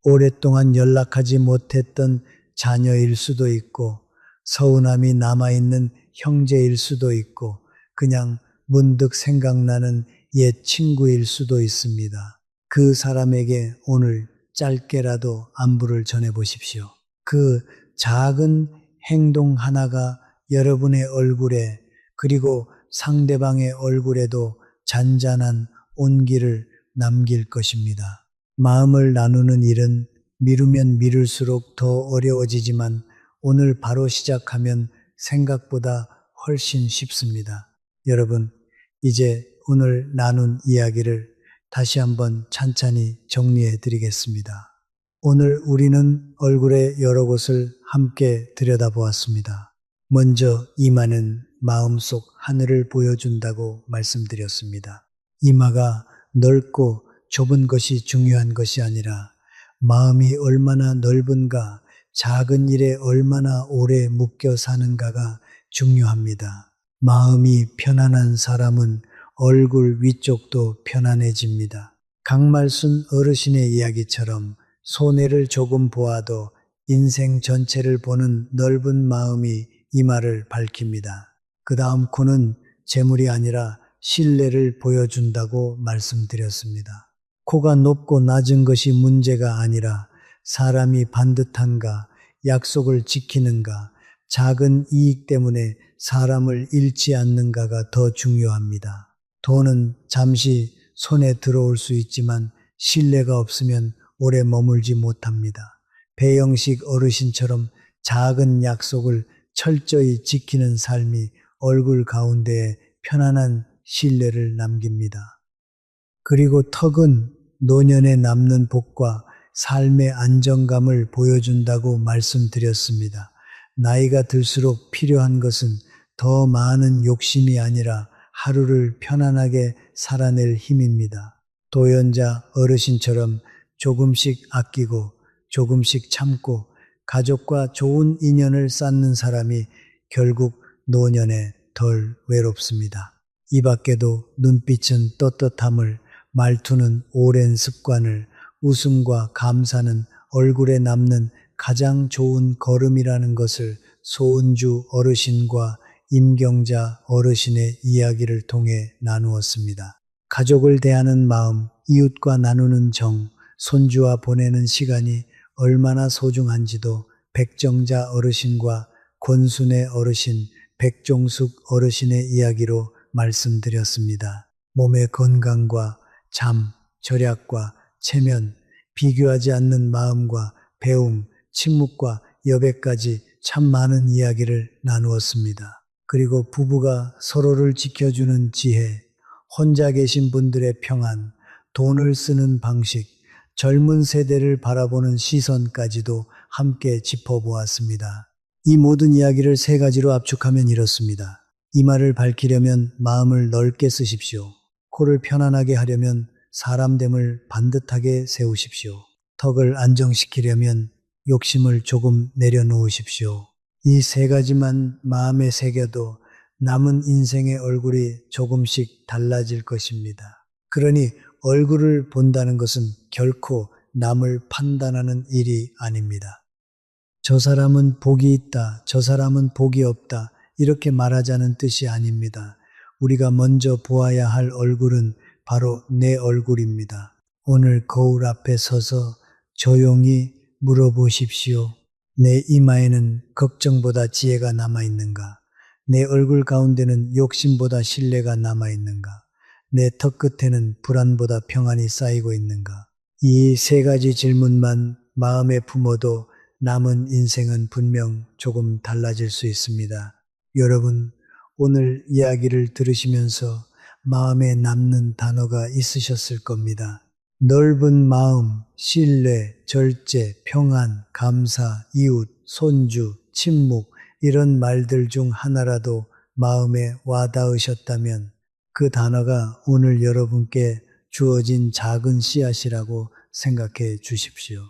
오랫동안 연락하지 못했던 자녀일 수도 있고 서운함이 남아있는 형제일 수도 있고 그냥 문득 생각나는 옛 친구일 수도 있습니다. 그 사람에게 오늘 짧게라도 안부를 전해보십시오. 그 작은 행동 하나가 여러분의 얼굴에 그리고 상대방의 얼굴에도 잔잔한 온기를 남길 것입니다. 마음을 나누는 일은 미루면 미룰수록 더 어려워지지만 오늘 바로 시작하면 생각보다 훨씬 쉽습니다. 여러분, 이제 오늘 나눈 이야기를 다시 한번 찬찬히 정리해 드리겠습니다. 오늘 우리는 얼굴의 여러 곳을 함께 들여다보았습니다. 먼저 이마는 마음속 하늘을 보여준다고 말씀드렸습니다. 이마가 넓고 좁은 것이 중요한 것이 아니라 마음이 얼마나 넓은가, 작은 일에 얼마나 오래 묶여 사는가가 중요합니다. 마음이 편안한 사람은 얼굴 위쪽도 편안해집니다. 강말순 어르신의 이야기처럼 손해를 조금 보아도 인생 전체를 보는 넓은 마음이 이마를 밝힙니다. 그 다음 코는 재물이 아니라 신뢰를 보여준다고 말씀드렸습니다. 코가 높고 낮은 것이 문제가 아니라 사람이 반듯한가, 약속을 지키는가, 작은 이익 때문에 사람을 잃지 않는가가 더 중요합니다. 돈은 잠시 손에 들어올 수 있지만 신뢰가 없으면 오래 머물지 못합니다. 배영식 어르신처럼 작은 약속을 철저히 지키는 삶이 얼굴 가운데에 편안한 신뢰를 남깁니다. 그리고 턱은 노년에 남는 복과 삶의 안정감을 보여준다고 말씀드렸습니다. 나이가 들수록 필요한 것은 더 많은 욕심이 아니라 하루를 편안하게 살아낼 힘입니다. 도연자 어르신처럼 조금씩 아끼고 조금씩 참고 가족과 좋은 인연을 쌓는 사람이 결국 노년에 덜 외롭습니다. 이 밖에도 눈빛은 떳떳함을, 말투는 오랜 습관을, 웃음과 감사는 얼굴에 남는 가장 좋은 걸음이라는 것을 소은주 어르신과 임경자 어르신의 이야기를 통해 나누었습니다. 가족을 대하는 마음, 이웃과 나누는 정, 손주와 보내는 시간이 얼마나 소중한지도 백정자 어르신과 권순애 어르신, 백종숙 어르신의 이야기로 말씀드렸습니다. 몸의 건강과 잠, 절약과 체면, 비교하지 않는 마음과 배움, 침묵과 여백까지 참 많은 이야기를 나누었습니다. 그리고 부부가 서로를 지켜주는 지혜, 혼자 계신 분들의 평안, 돈을 쓰는 방식, 젊은 세대를 바라보는 시선까지도 함께 짚어보았습니다. 이 모든 이야기를 세 가지로 압축하면 이렇습니다. 이마를 밝히려면 마음을 넓게 쓰십시오. 코를 편안하게 하려면 사람됨을 반듯하게 세우십시오. 턱을 안정시키려면 욕심을 조금 내려놓으십시오. 이 세 가지만 마음에 새겨도 남은 인생의 얼굴이 조금씩 달라질 것입니다. 그러니 얼굴을 본다는 것은 결코 남을 판단하는 일이 아닙니다. 저 사람은 복이 있다, 저 사람은 복이 없다, 이렇게 말하자는 뜻이 아닙니다. 우리가 먼저 보아야 할 얼굴은 바로 내 얼굴입니다. 오늘 거울 앞에 서서 조용히 물어보십시오. 내 이마에는 걱정보다 지혜가 남아있는가? 내 얼굴 가운데는 욕심보다 신뢰가 남아있는가? 내 턱 끝에는 불안보다 평안이 쌓이고 있는가? 이 세 가지 질문만 마음에 품어도 남은 인생은 분명 조금 달라질 수 있습니다. 여러분, 오늘 이야기를 들으시면서 마음에 남는 단어가 있으셨을 겁니다. 넓은 마음, 신뢰, 절제, 평안, 감사, 이웃, 손주, 침묵 이런 말들 중 하나라도 마음에 와닿으셨다면 그 단어가 오늘 여러분께 주어진 작은 씨앗이라고 생각해 주십시오.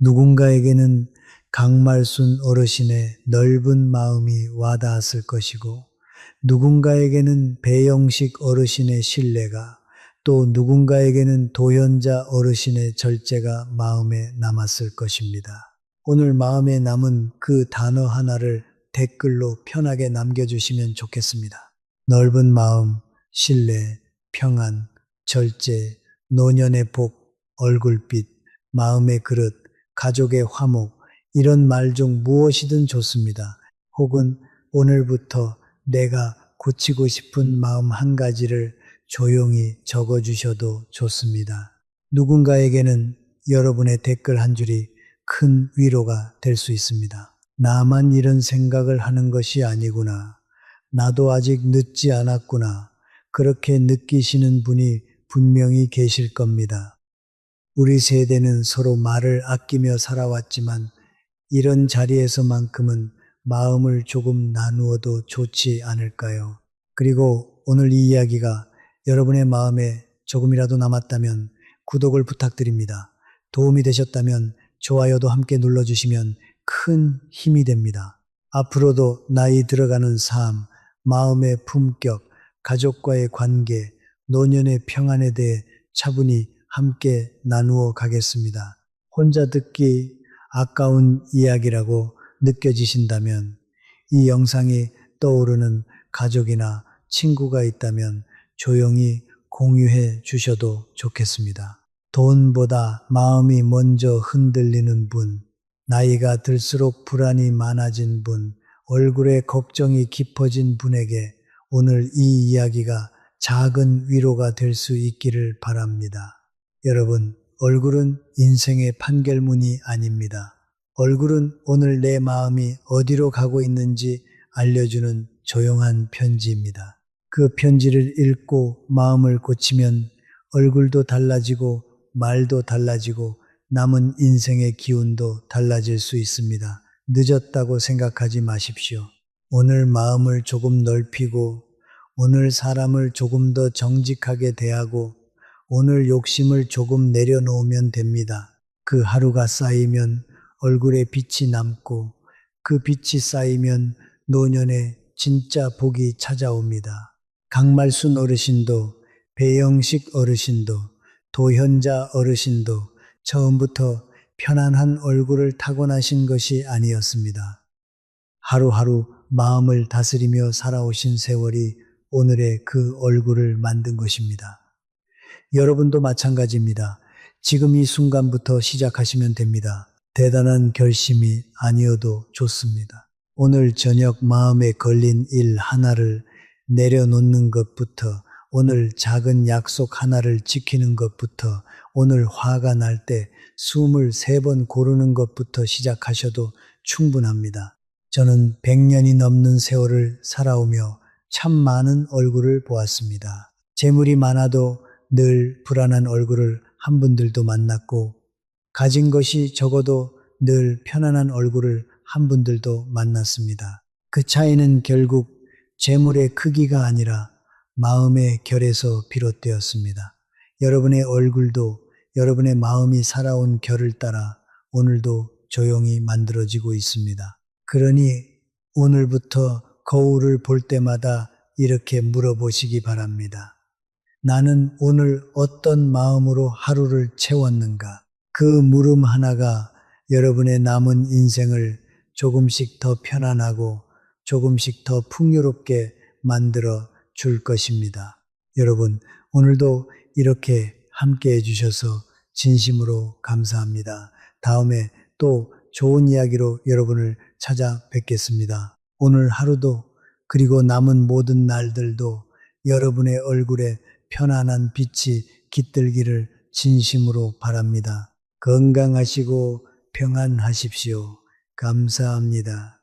누군가에게는 강말순 어르신의 넓은 마음이 와닿았을 것이고 누군가에게는 배영식 어르신의 신뢰가 또 누군가에게는 도연자 어르신의 절제가 마음에 남았을 것입니다. 오늘 마음에 남은 그 단어 하나를 댓글로 편하게 남겨주시면 좋겠습니다. 넓은 마음, 신뢰, 평안, 절제, 노년의 복, 얼굴빛, 마음의 그릇, 가족의 화목 이런 말 중 무엇이든 좋습니다. 혹은 오늘부터 내가 고치고 싶은 마음 한 가지를 조용히 적어주셔도 좋습니다. 누군가에게는 여러분의 댓글 한 줄이 큰 위로가 될 수 있습니다. 나만 이런 생각을 하는 것이 아니구나. 나도 아직 늦지 않았구나. 그렇게 느끼시는 분이 분명히 계실 겁니다. 우리 세대는 서로 말을 아끼며 살아왔지만 이런 자리에서만큼은 마음을 조금 나누어도 좋지 않을까요? 그리고 오늘 이 이야기가 여러분의 마음에 조금이라도 남았다면 구독을 부탁드립니다. 도움이 되셨다면 좋아요도 함께 눌러주시면 큰 힘이 됩니다. 앞으로도 나이 들어가는 삶, 마음의 품격, 가족과의 관계, 노년의 평안에 대해 차분히 함께 나누어 가겠습니다. 혼자 듣기 아까운 이야기라고 느껴지신다면 이 영상이 떠오르는 가족이나 친구가 있다면 조용히 공유해 주셔도 좋겠습니다. 돈보다 마음이 먼저 흔들리는 분, 나이가 들수록 불안이 많아진 분, 얼굴에 걱정이 깊어진 분에게 오늘 이 이야기가 작은 위로가 될 수 있기를 바랍니다. 여러분, 얼굴은 인생의 판결문이 아닙니다. 얼굴은 오늘 내 마음이 어디로 가고 있는지 알려주는 조용한 편지입니다. 그 편지를 읽고 마음을 고치면 얼굴도 달라지고 말도 달라지고 남은 인생의 기운도 달라질 수 있습니다. 늦었다고 생각하지 마십시오. 오늘 마음을 조금 넓히고 오늘 사람을 조금 더 정직하게 대하고 오늘 욕심을 조금 내려놓으면 됩니다. 그 하루가 쌓이면 얼굴에 빛이 남고 그 빛이 쌓이면 노년에 진짜 복이 찾아옵니다. 강말순 어르신도 배영식 어르신도 도현자 어르신도 처음부터 편안한 얼굴을 타고나신 것이 아니었습니다. 하루하루 마음을 다스리며 살아오신 세월이 오늘의 그 얼굴을 만든 것입니다. 여러분도 마찬가지입니다. 지금 이 순간부터 시작하시면 됩니다. 대단한 결심이 아니어도 좋습니다. 오늘 저녁 마음에 걸린 일 하나를 내려놓는 것부터, 오늘 작은 약속 하나를 지키는 것부터, 오늘 화가 날 때 숨을 3번 고르는 것부터 시작하셔도 충분합니다. 저는 100년이 넘는 세월을 살아오며 참 많은 얼굴을 보았습니다. 재물이 많아도 늘 불안한 얼굴을 한 분들도 만났고, 가진 것이 적어도 늘 편안한 얼굴을 한 분들도 만났습니다. 그 차이는 결국 재물의 크기가 아니라 마음의 결에서 비롯되었습니다. 여러분의 얼굴도 여러분의 마음이 살아온 결을 따라 오늘도 조용히 만들어지고 있습니다. 그러니 오늘부터 거울을 볼 때마다 이렇게 물어보시기 바랍니다. 나는 오늘 어떤 마음으로 하루를 채웠는가? 그 물음 하나가 여러분의 남은 인생을 조금씩 더 편안하고 조금씩 더 풍요롭게 만들어 줄 것입니다. 여러분, 오늘도 이렇게 함께 해주셔서 진심으로 감사합니다. 다음에 또 좋은 이야기로 여러분을 찾아뵙겠습니다. 오늘 하루도 그리고 남은 모든 날들도 여러분의 얼굴에 편안한 빛이 깃들기를 진심으로 바랍니다. 건강하시고 평안하십시오. 감사합니다.